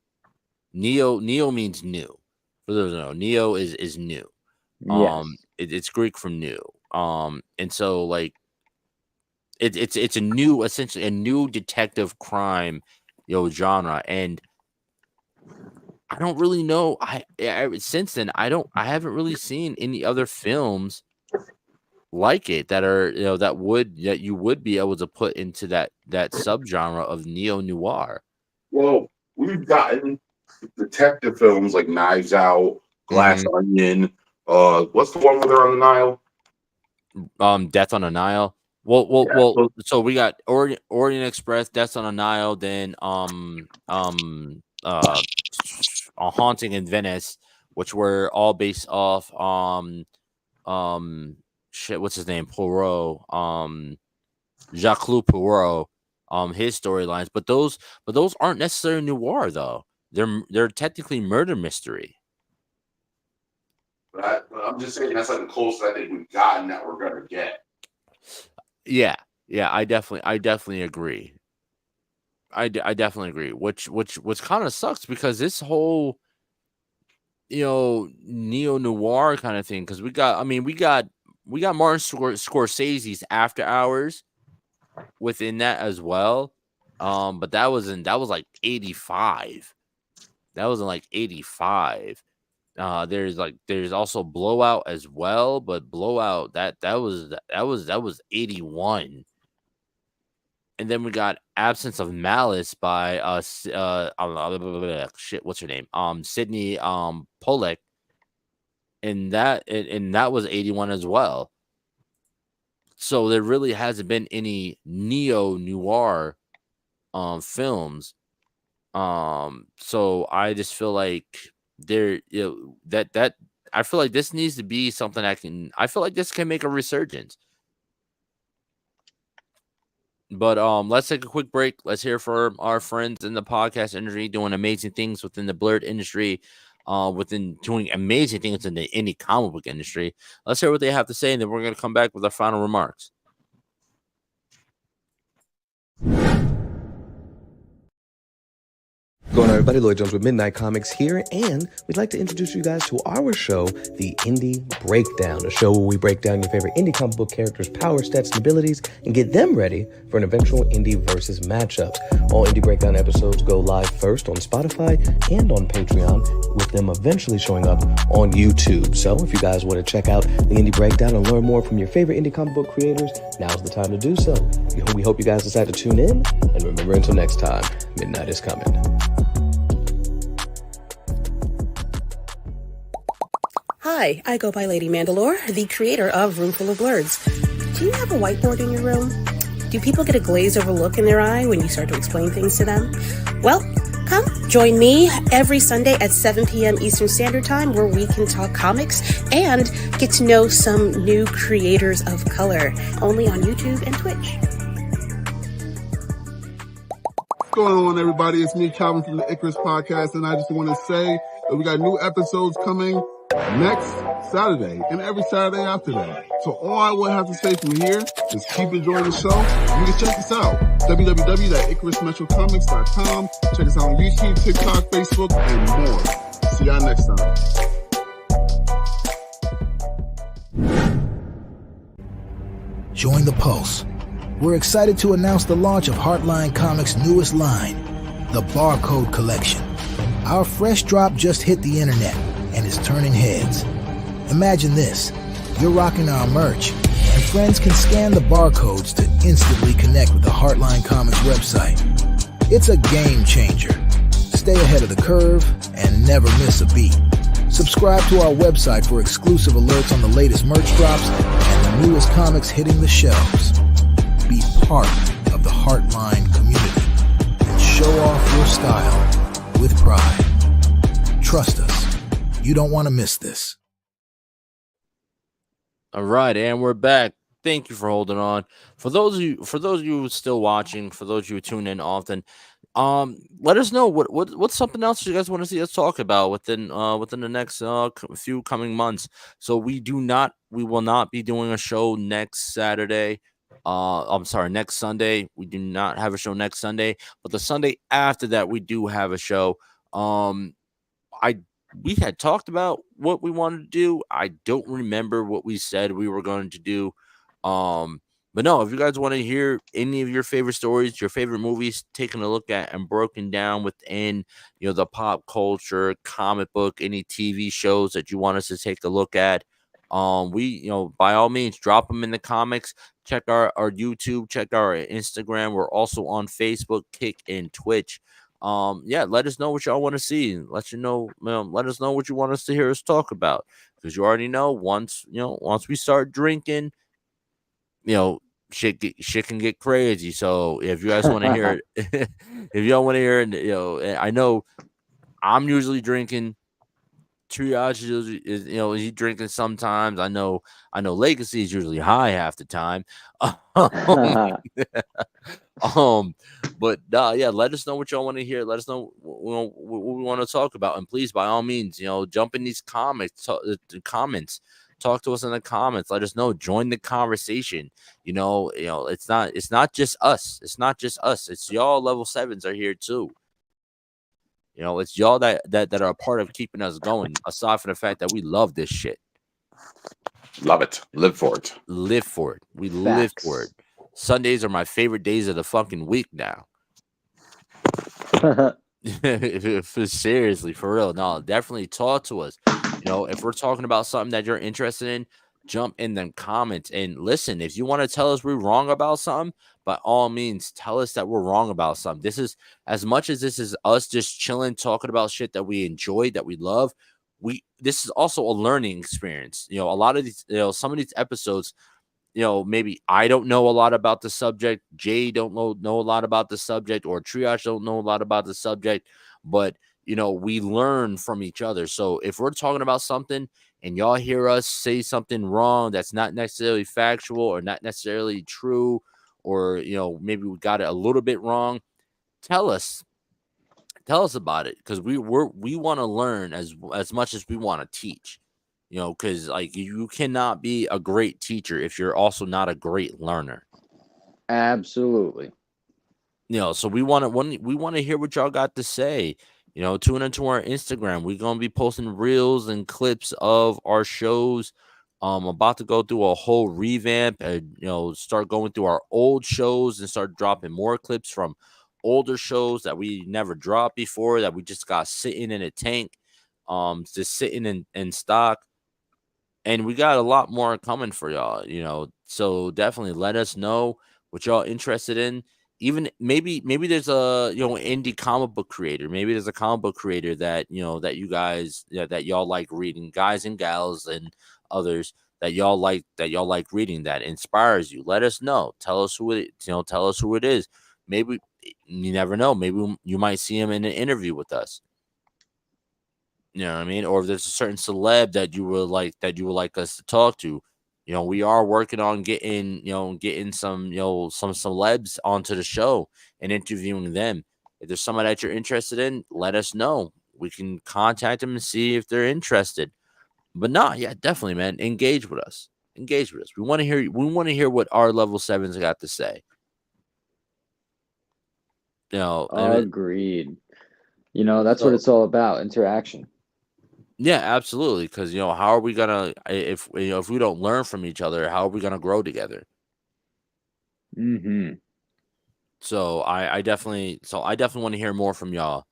Neo means new. For those who know, neo is new. Yes. It's Greek from new. And so it's essentially a new detective crime genre. And I don't really know. I since then I haven't really seen any other films like it that are that you would be able to put into that subgenre of neo-noir. Well, we've gotten detective films like Knives Out, Glass Onion. What's the one where they're on the Nile? Death on the Nile. So we got Orient Express, Death on the Nile, then A Haunting in Venice, which were all based off what's his name, Poirot, Jacques-Louis Poirot, his storylines. But those aren't necessarily noir though. They're technically murder mystery. But I'm just saying that's the closest I think we've gotten that we're gonna get. Yeah, I definitely agree. I definitely agree. Which kind of sucks, because this whole neo-noir kind of thing, because we got Martin Scorsese's After Hours within that as well. But that was like 85. That was in 85. There's also Blowout as well, but Blowout that was 81. And then we got Absence of Malice by shit, what's her name? Sydney Pollack. And that was 81 as well. So there really hasn't been any neo-noir films. So I just feel like that I feel like this needs to be something I feel like this can make a resurgence. But let's take a quick break. Let's hear from our friends in the podcast industry doing amazing things within the blurred industry, within doing amazing things in the indie comic book industry. Let's hear what they have to say, and then we're going to come back with our final remarks. Going on, everybody? Lloyd Jones with Midnight Comics here, and we'd like to introduce you guys to our show, The Indie Breakdown, a show where we break down your favorite indie comic book characters' power, stats, and abilities, and get them ready for an eventual indie versus matchup. All Indie Breakdown episodes go live first on Spotify and on Patreon, with them eventually showing up on YouTube. So if you guys want to check out The Indie Breakdown and learn more from your favorite indie comic book creators, now's the time to do so. We hope you guys decide to tune in, and remember, until next time, midnight is coming. Hi, I go by Lady Mandalore, the creator of Roomful of Blurs. Do you have a whiteboard in your room? Do people get a glazed over look in their eye when you start to explain things to them? Well, come join me every Sunday at 7 p.m. Eastern Standard Time, where we can talk comics and get to know some new creators of color, only on YouTube and Twitch. What's going on, everybody? It's me, Calvin, from the Icarus Podcast, and I just want to say that we got new episodes coming next Saturday and every Saturday after that. So all I will have to say from here is keep enjoying the show. You can check us out, www.icarusmetrocomics.com. Check us out on YouTube, TikTok, Facebook, and more. See y'all next time. Join the Pulse. We're excited to announce the launch of Heartline Comics' newest line, the Barcode Collection. Our fresh drop just hit the internet and is turning heads. Imagine this: you're rocking our merch, and friends can scan the barcodes to instantly connect with the Heartline Comics website. It's a game changer. Stay ahead of the curve and never miss a beat. Subscribe to our website for exclusive alerts on the latest merch drops and the newest comics hitting the shelves. Be part of the Heartline community and show off your style with pride. Trust us. You don't want to miss this. All right, and we're back. Thank you for holding on. For those of you still watching, for those of you who tune in often, let us know what's something else you guys want to see us talk about within the next few coming months. So we will not be doing a show next Saturday. Next Sunday. We do not have a show next Sunday, but the Sunday after that we do have a show. We had talked about what we wanted to do. I don't remember what we said we were going to do. But no, if you guys want to hear any of your favorite stories, your favorite movies taken a look at and broken down within, the pop culture, comic book, any TV shows that you want us to take a look at, by all means, drop them in the comics. Check our YouTube, check our Instagram. We're also on Facebook, Kick, and Twitch. Let us know what y'all want to see. Let us know what you want us to hear us talk about, because you already know once we start drinking, shit can get crazy. So if you guys want to hear it, if y'all want to hear it, I know I'm usually drinking. Triage is he's drinking sometimes. I know Legacy is usually high half the time. Let us know what y'all want to hear. Let us know what we want to talk about, and please, by all means, jump in these comments. Talk to us in the comments. Let us know. Join the conversation. It's not just us. It's not just us. It's y'all. Level 7s are here too. It's y'all that are a part of keeping us going, aside from the fact that we love this shit. Love it. Live for it. Live for it. We Facts. live for it. Sundays are my favorite days of the fucking week now. Seriously, for real. No, definitely talk to us. If we're talking about something that you're interested in, jump in the comments and listen. If you want to tell us we're wrong about something, by all means, tell us that we're wrong about something. This is, as much as this is us just chilling, talking about shit that we enjoy, that we love, this is also a learning experience. A lot of these, some of these episodes, maybe I don't know a lot about the subject, Jay don't know a lot about the subject, or Triage don't know a lot about the subject, but we learn from each other. So if we're talking about something and y'all hear us say something wrong that's not necessarily factual or not necessarily true, or maybe we got it a little bit wrong, tell us about it, because we want to learn as much as we want to teach. Because like you cannot be a great teacher if you're also not a great learner. Absolutely. So we want to hear what y'all got to say. Tune into our Instagram. We're gonna be posting reels and clips of our shows. About to go through a whole revamp and start going through our old shows and start dropping more clips from older shows that we never dropped before, that we just got sitting in a tank, just sitting in stock. And we got a lot more coming for y'all, so definitely let us know what y'all interested in. Even maybe there's a indie comic book creator. Maybe there's a comic book creator that that you guys that y'all like reading, guys and gals and others that y'all like reading, that inspires you. Let us know. Tell us who it is. Maybe you never know. Maybe you might see him in an interview with us. You know what I mean? Or if there's a certain celeb that you would like us to talk to. We are working on getting some some celebs onto the show and interviewing them. If there's someone that you're interested in, let us know. We can contact them and see if they're interested. But yeah, definitely, man. Engage with us. We want to hear what our level 7s got to say. Agreed. That's what it's all about, interaction. Yeah, absolutely. Because how are we gonna, if if we don't learn from each other, how are we gonna grow together? Mm-hmm. So I definitely want to hear more from y'all.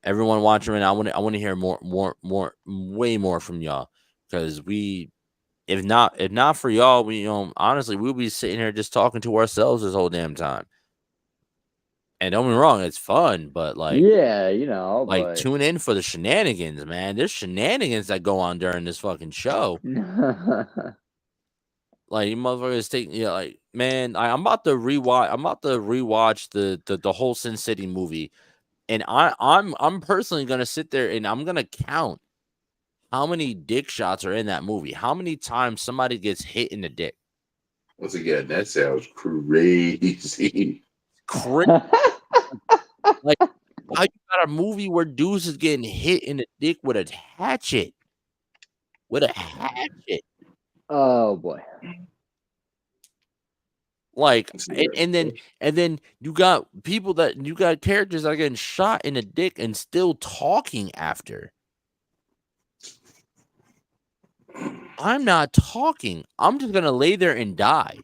Everyone watching right now, I want to hear way more from y'all. Because if not for y'all, we honestly we'll be sitting here just talking to ourselves this whole damn time. And don't get me wrong, it's fun, but yeah, like but tune in for the shenanigans, man. There's shenanigans that go on during this fucking show. Like, you motherfuckers take, like, man, I'm about to rewatch the whole Sin City movie, and I'm personally gonna sit there and I'm gonna count how many dick shots are in that movie. How many times somebody gets hit in the dick? Once again, that sounds crazy. Like, how you got a movie where dudes is getting hit in the dick with a hatchet? With a hatchet. Oh boy. Like, and then you got characters that are getting shot in the dick and still talking after. I'm not talking. I'm just gonna lay there and die.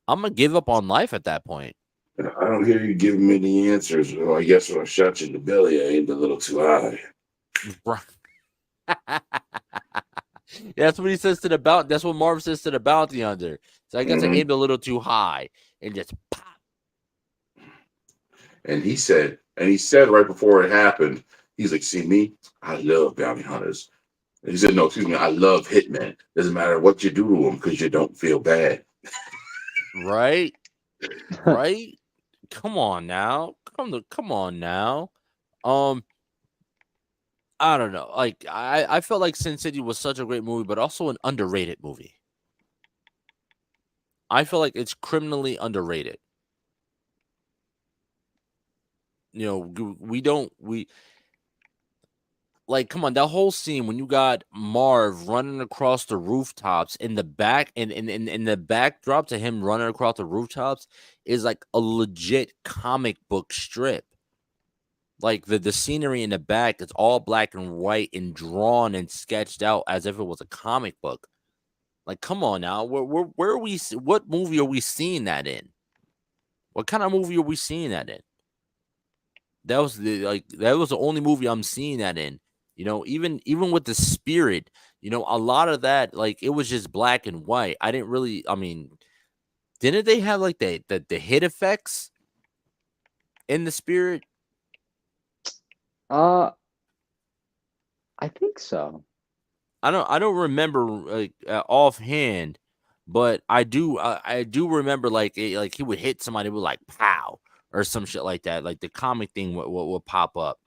I'm gonna give up on life at that point. I don't hear you giving me the answers. Well, I guess when I shot you in the belly, I aimed a little too high. That's what he says to the bounty. That's what Marv says to the bounty hunter. So I guess I aimed a little too high and just pop. And he said right before it happened, he's like, "See me? I love bounty hunters." And he said, "No, excuse me, I love hitmen. Doesn't matter what you do to them because you don't feel bad." Right? Right? Come on now. Come on now. I don't know. Like, I felt like Sin City was such a great movie, but also an underrated movie. I feel like it's criminally underrated. Like, come on, that whole scene when you got Marv running across the rooftops in the back, and in the backdrop to him running across the rooftops is like a legit comic book strip. Like, the scenery in the back, it's all black and white and drawn and sketched out as if it was a comic book. Like, come on now, where are we? What movie are we seeing that in? What kind of movie are we seeing that in? That was the only movie I'm seeing that in. Even with the Spirit, a lot of that, like, it was just black and white. I didn't really, I mean, didn't they have like the hit effects in the Spirit? I think so. I don't remember like offhand, But I do remember like like he would hit somebody with like pow or some shit like that. Like the comic thing would pop up.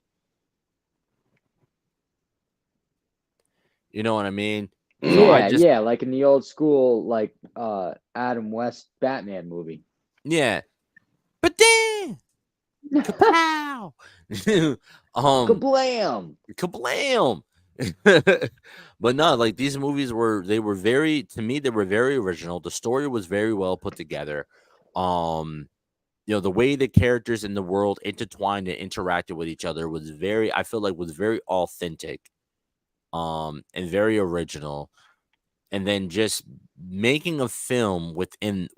You know what I mean? So I just Yeah, like in the old school, like Adam West Batman movie. yeah. But then kapow. Kablam! Kablam. But no, like these movies were very, to me, they were very original. The story was very well put together. The way the characters in the world intertwined and interacted with each other was very, I feel like was very authentic, and very original. And then just making a film within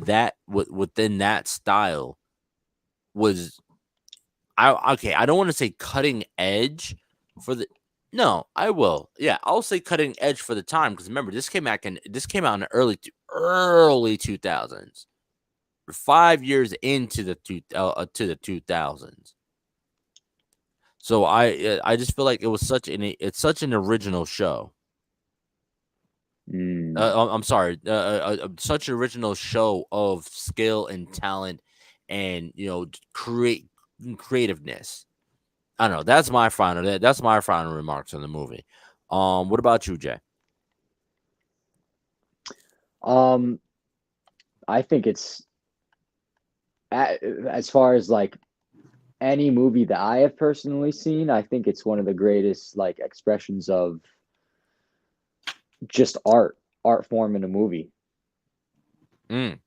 that style was, I don't want to say cutting edge for the no, I will. Yeah, I'll say cutting edge for the time, because remember this came out in the early 2000s. 5 years into the 2000s. So I just feel like it was it's such an original show. I'm sorry, such an original show of skill and talent, and creativeness. I don't know. That's my final remarks on the movie. What about you, Jay? I think it's as far as like any movie that I have personally seen, I think it's one of the greatest like expressions of just art form in a movie. No,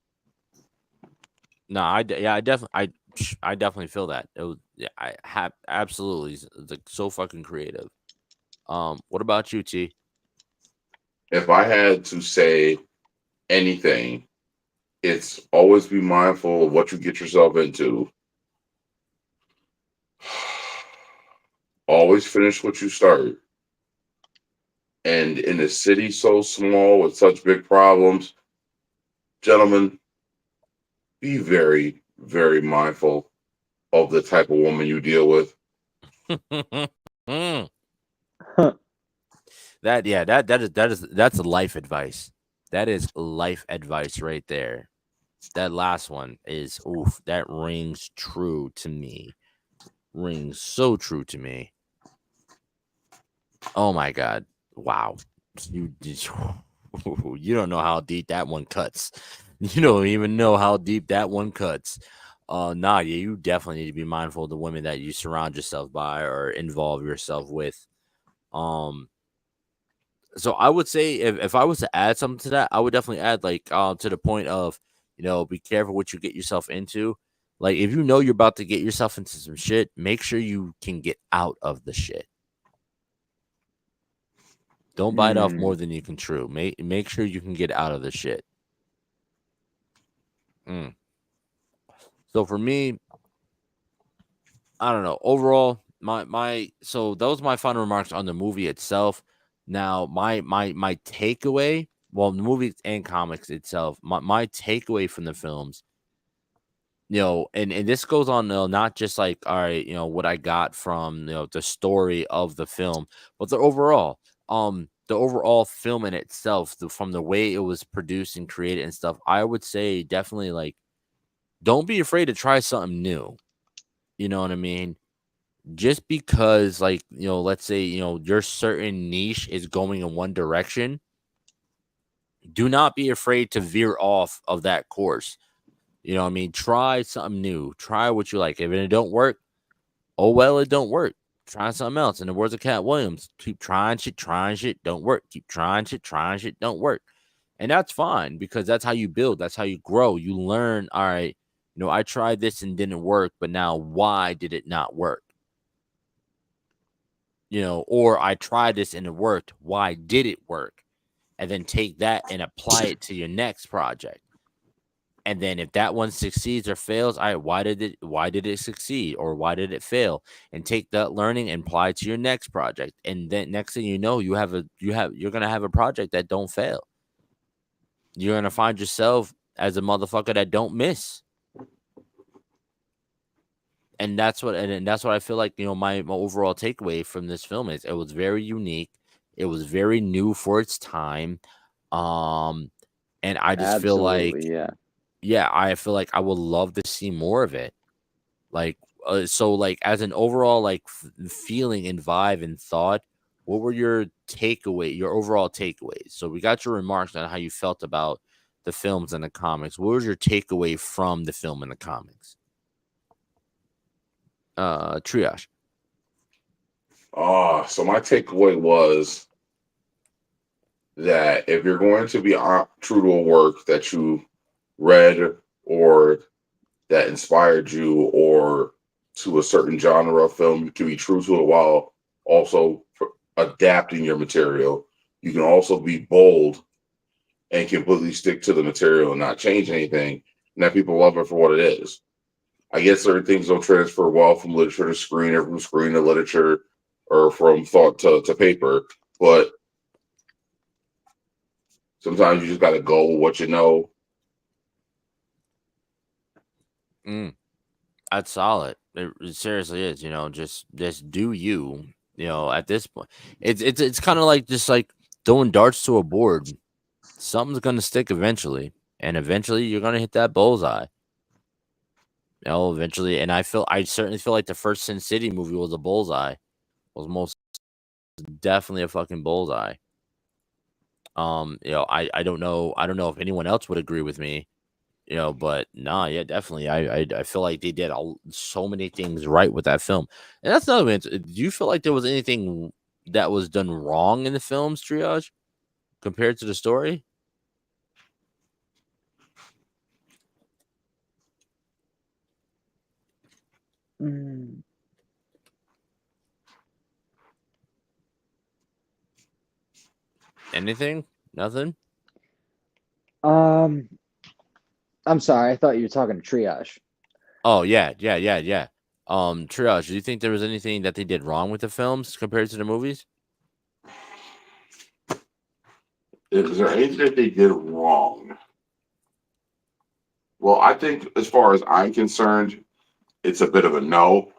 I definitely feel that. It was, yeah, I have absolutely, it's like so fucking creative. What about you, T? If I had to say anything, it's always be mindful of what you get yourself into. Always finish what you start. And in a city so small with such big problems, gentlemen, be very, very mindful of the type of woman you deal with. That's life advice. That is life advice right there. That last one is, oof, that rings true to me. Rings so true to me. Oh my god. Wow. You you don't know how deep that one cuts. You don't even know how deep that one cuts. Yeah, you definitely need to be mindful of the women that you surround yourself by or involve yourself with. So I would say, if I was to add something to that, I would definitely add like to the point of, be careful what you get yourself into. Like if you know you're about to get yourself into some shit, make sure you can get out of the shit. Don't bite off more than you can chew. Make sure you can get out of the shit. So for me, I don't know. Overall, so that was my final remarks on the movie itself. Now, my takeaway, well, the movie and comics itself, my takeaway from the films, and this goes on, not just like, all right, what I got from the story of the film, but the overall film in itself, from the way it was produced and created and stuff. I would say definitely, like, don't be afraid to try something new. You know what I mean? Just because, like, let's say, your certain niche is going in one direction, do not be afraid to veer off of that course. You know what I mean? Try something new. Try what you like. If it don't work, oh well, it don't work. Try something else. In the words of Cat Williams, keep trying shit, don't work. Keep trying shit, don't work. And that's fine, because that's how you build. That's how you grow. You learn, all right, I tried this and didn't work, but now why did it not work? Or I tried this and it worked. Why did it work? And then take that and apply it to your next project. And then if that one succeeds or fails, all right, why did it succeed, or why did it fail? And take that learning and apply it to your next project. And then next thing you know, you're gonna have a project that don't fail. You're gonna find yourself as a motherfucker that don't miss. And that's what I feel like, my overall takeaway from this film is, it was very unique. It was very new for its time. and I just feel like, Absolutely, yeah. yeah, I feel like I would love to see more of it. Like, so like as an overall like feeling and vibe and thought, what were your overall takeaways? So we got your remarks on how you felt about the films and the comics. What was your takeaway from the film and the comics? Triage. So my takeaway was that if you're going to be true to a work that you read or that inspired you or to a certain genre of film, you can be true to it while also adapting your material. You can also be bold and completely stick to the material and not change anything, and that people love it for what it is. I guess certain things don't transfer well from literature to screen or from screen to literature or from thought to paper, but sometimes you just got to go with what you know. That's solid. It seriously is. Just do you. At this point, it's kind of like just like throwing darts to a board. Something's gonna stick eventually, and eventually you're gonna hit that bullseye. Eventually, and I certainly feel like the first Sin City movie was a bullseye. Was most definitely a fucking bullseye. I don't know if anyone else would agree with me. But nah, yeah, definitely. I feel like they did so many things right with that film, and that's another one. Do you feel like there was anything that was done wrong in the film's Triage compared to the story? Anything? Nothing? I'm sorry. I thought you were talking to Triage. Oh yeah. Triage. Do you think there was anything that they did wrong with the films compared to the movies? Is there anything that they did wrong? Well, I think as far as I'm concerned, it's a bit of a no,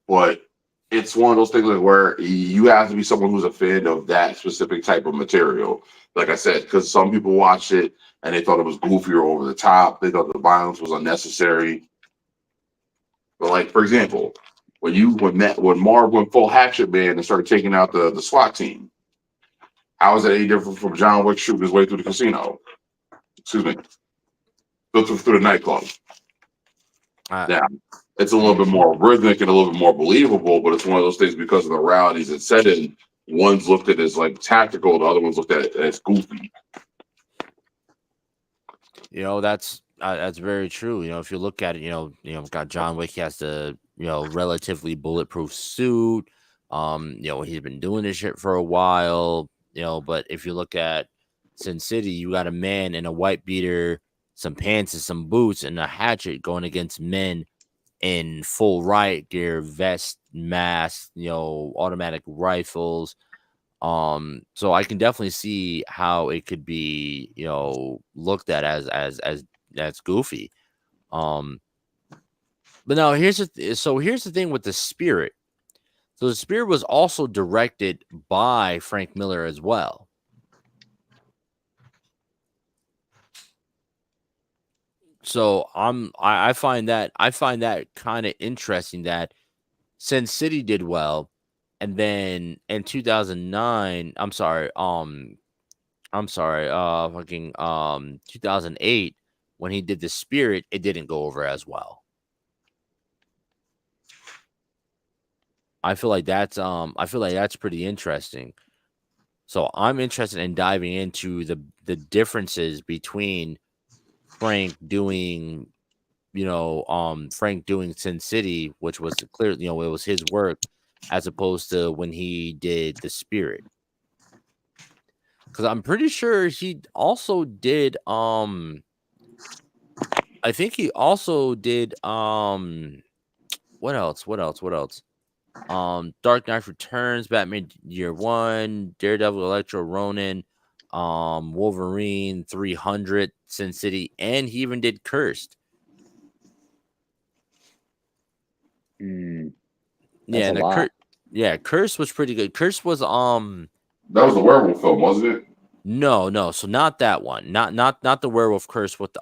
but it's one of those things where you have to be someone who's a fan of that specific type of material. Like I said, because some people watched it and they thought it was goofy or over the top. They thought the violence was unnecessary. But like, for example, when Marv went full hatchet man and started taking out the SWAT team, how is that any different from John Wick shooting his way through the casino? Excuse me, through the nightclub. Yeah, it's a little bit more rhythmic and a little bit more believable, but it's one of those things because of the realities it's set in. One's looked at as like tactical, the other one's looked at as goofy. That's very true. If you look at it, got John Wick, he has the relatively bulletproof suit. He's been doing this shit for a while. But if you look at Sin City, you got a man in a white beater, some pants and some boots, and a hatchet going against men in full riot gear, vest, mask, automatic rifles. So I can definitely see how it could be, looked at as goofy. But now here's the thing with the Spirit. So the Spirit was also directed by Frank Miller as well. So I find that kind of interesting that Sin City did well, and then in 2009, fucking 2008 when he did the Spirit, it didn't go over as well. I feel like that's pretty interesting. So I'm interested in diving into the differences between Frank doing Sin City, which was clearly, it was his work, as opposed to when he did the Spirit. Because I'm pretty sure he also did I think he also did what else? Dark Knight Returns, Batman Year One, Daredevil, Electro, Ronin, Wolverine, 300, Sin City, and he even did Cursed. That's a lot. Curse was pretty good. Curse was that was a werewolf film, wasn't it? No. So not that one. Not the Werewolf Curse with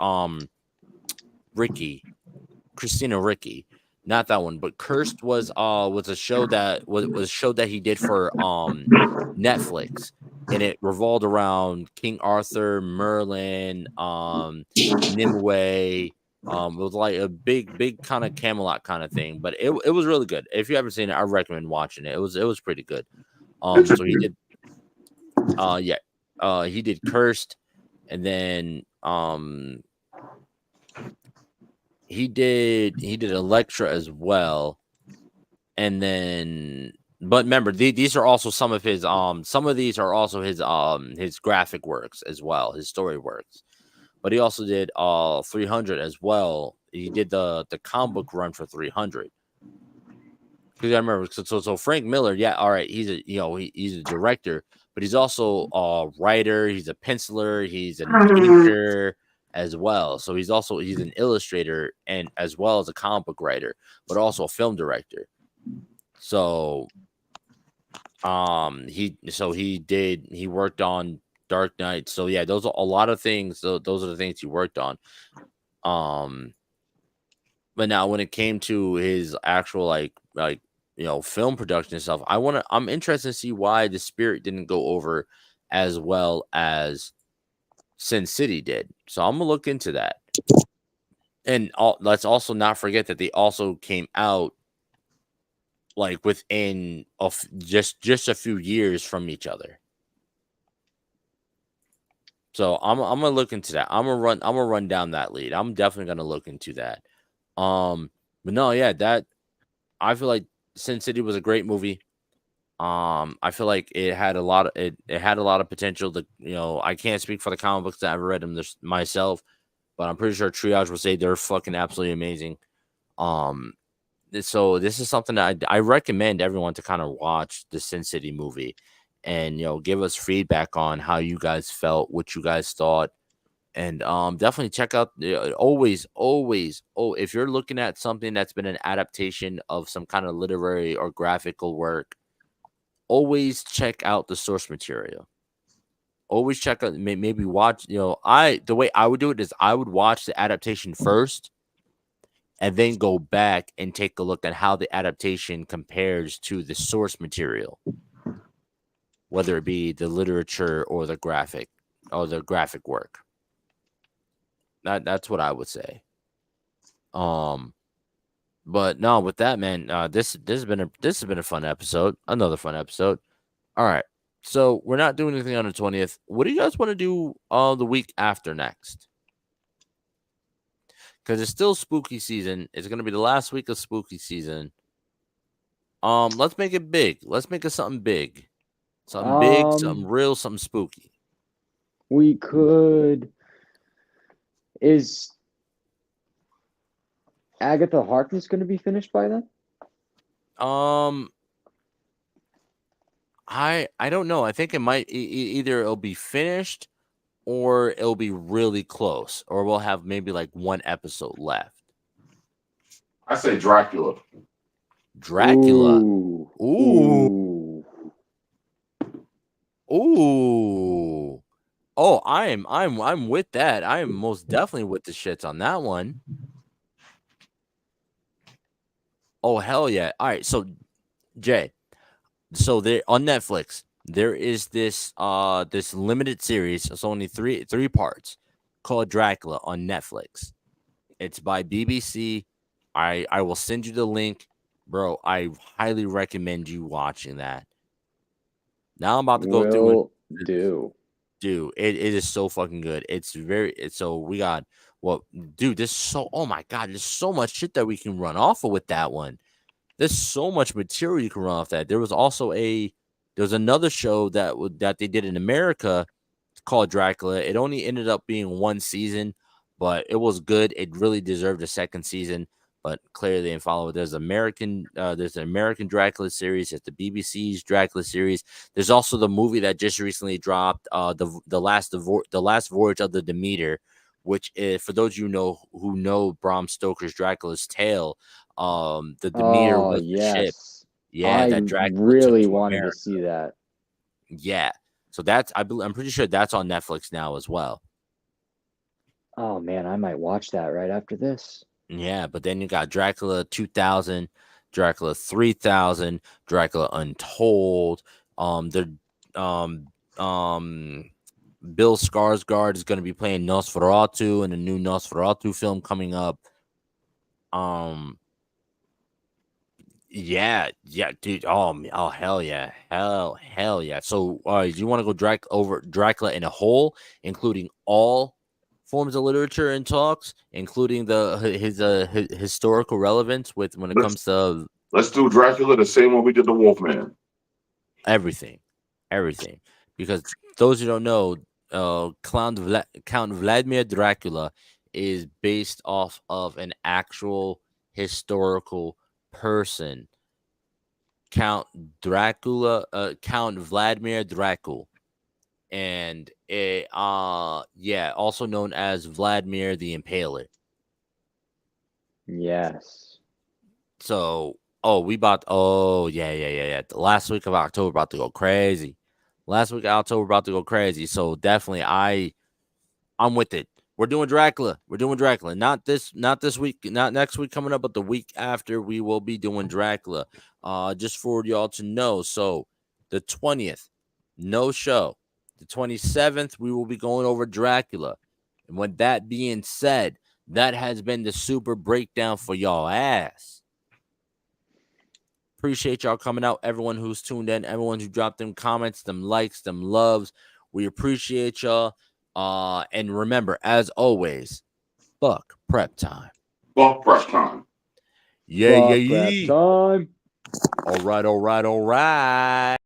Christina Ricci. Not that one. But Cursed was a show that was a show that he did for Netflix, and it revolved around King Arthur, Merlin, Nimue. It was like a big kind of Camelot kind of thing, but it was really good. If you haven't seen it, I recommend watching it. It was pretty good. So he did, he did Cursed, and then he did Elektra as well, and then. But remember, these are also some of his some of these are also his graphic works as well, his story works. But he also did 300 as well. He did the comic book run for 300. Because I remember, so Frank Miller, yeah, all right, he's a director, but he's also a writer, he's a penciler, he's an inker as well. So he's an illustrator and as well as a comic book writer, but also a film director. So he worked on Dark Knight. So yeah, those are a lot of things. Those are the things he worked on. But now when it came to his actual like film production and stuff, I'm interested to see why The Spirit didn't go over as well as Sin City did. So I'm gonna look into that. And let's also not forget that they also came out like within just a few years from each other. So I'm gonna look into that. I'm gonna run down that lead. I'm definitely gonna look into that. But no, yeah, that I feel like Sin City was a great movie. I feel like it had a lot of potential. I can't speak for the comic books that I've read them myself, but I'm pretty sure Triage will say they're fucking absolutely amazing. So this is something that I recommend everyone to kind of watch the Sin City movie, and give us feedback on how you guys felt, what you guys thought, and definitely check out. Always, if you're looking at something that's been an adaptation of some kind of literary or graphical work, always check out the source material. Always check out, maybe watch. The way I would do it is I would watch the adaptation first, and then go back and take a look at how the adaptation compares to the source material, whether it be the literature or the graphic work. That's what I would say. But no, with that, man, this has been a fun episode, another fun episode. All right, so we're not doing anything on the 20th. What do you guys want to do the week after next? Because it's still spooky season. It's going to be the last week of spooky season. Let's make it big. Let's make it something big. Something big, something real, something spooky. We could. Is Agatha Harkness going to be finished by then? I don't know. I think it might either it'll be finished or it'll be really close, or we'll have maybe like one episode left. I say Dracula. Ooh. Oh, I'm with that. I am most definitely with the shits on that one. Oh, hell yeah. All right, so Jay, so there on Netflix, there is this limited series. It's only three parts called Dracula on Netflix. It's by BBC. I will send you the link, bro. I highly recommend you watching that. Now I'm about to go through it. Dude, it is so fucking good. So we got dude, oh my god, there's so much shit that we can run off of with that one. There's so much material you can run off that. There was another show that they did in America called Dracula. It only ended up being one season, but it was good. It really deserved a second season, but clearly they didn't follow it. There's an American Dracula series. There's the BBC's Dracula series. There's also the movie that just recently dropped, the last voyage of the Demeter, which is, for those of you who know Bram Stoker's Dracula's Tale, the Demeter was the ship. Yeah, I that Dracula really took to wanted America. to see that. Yeah. So I'm pretty sure that's on Netflix now as well. Oh man, I might watch that right after this. Yeah, but then you got Dracula 2000, Dracula 3000, Dracula Untold. Bill Skarsgård is going to be playing Nosferatu in a new Nosferatu film coming up. Yeah, dude. Oh, hell yeah, hell yeah. So, you want to go over Dracula in a whole, including all forms of literature and talks, including his historical relevance when it comes to. Let's do Dracula the same way we did the Wolfman. Everything, because those who don't know, Count Vladimir Dracula is based off of an actual historical person, Count Vladimir Dracul, and also known as Vladimir the Impaler. Yes. So, the last week of October about to go crazy. So definitely I'm with it. We're doing Dracula. Not this week, not next week coming up, but the week after we will be doing Dracula. Just for y'all to know. So the 20th, no show. The 27th, we will be going over Dracula. And with that being said, that has been the super breakdown for y'all ass. Appreciate y'all coming out. Everyone who's tuned in, everyone who dropped them comments, them likes, them loves. We appreciate y'all. And remember, as always, fuck prep time. Fuck prep time. Yeah. Prep time. All right.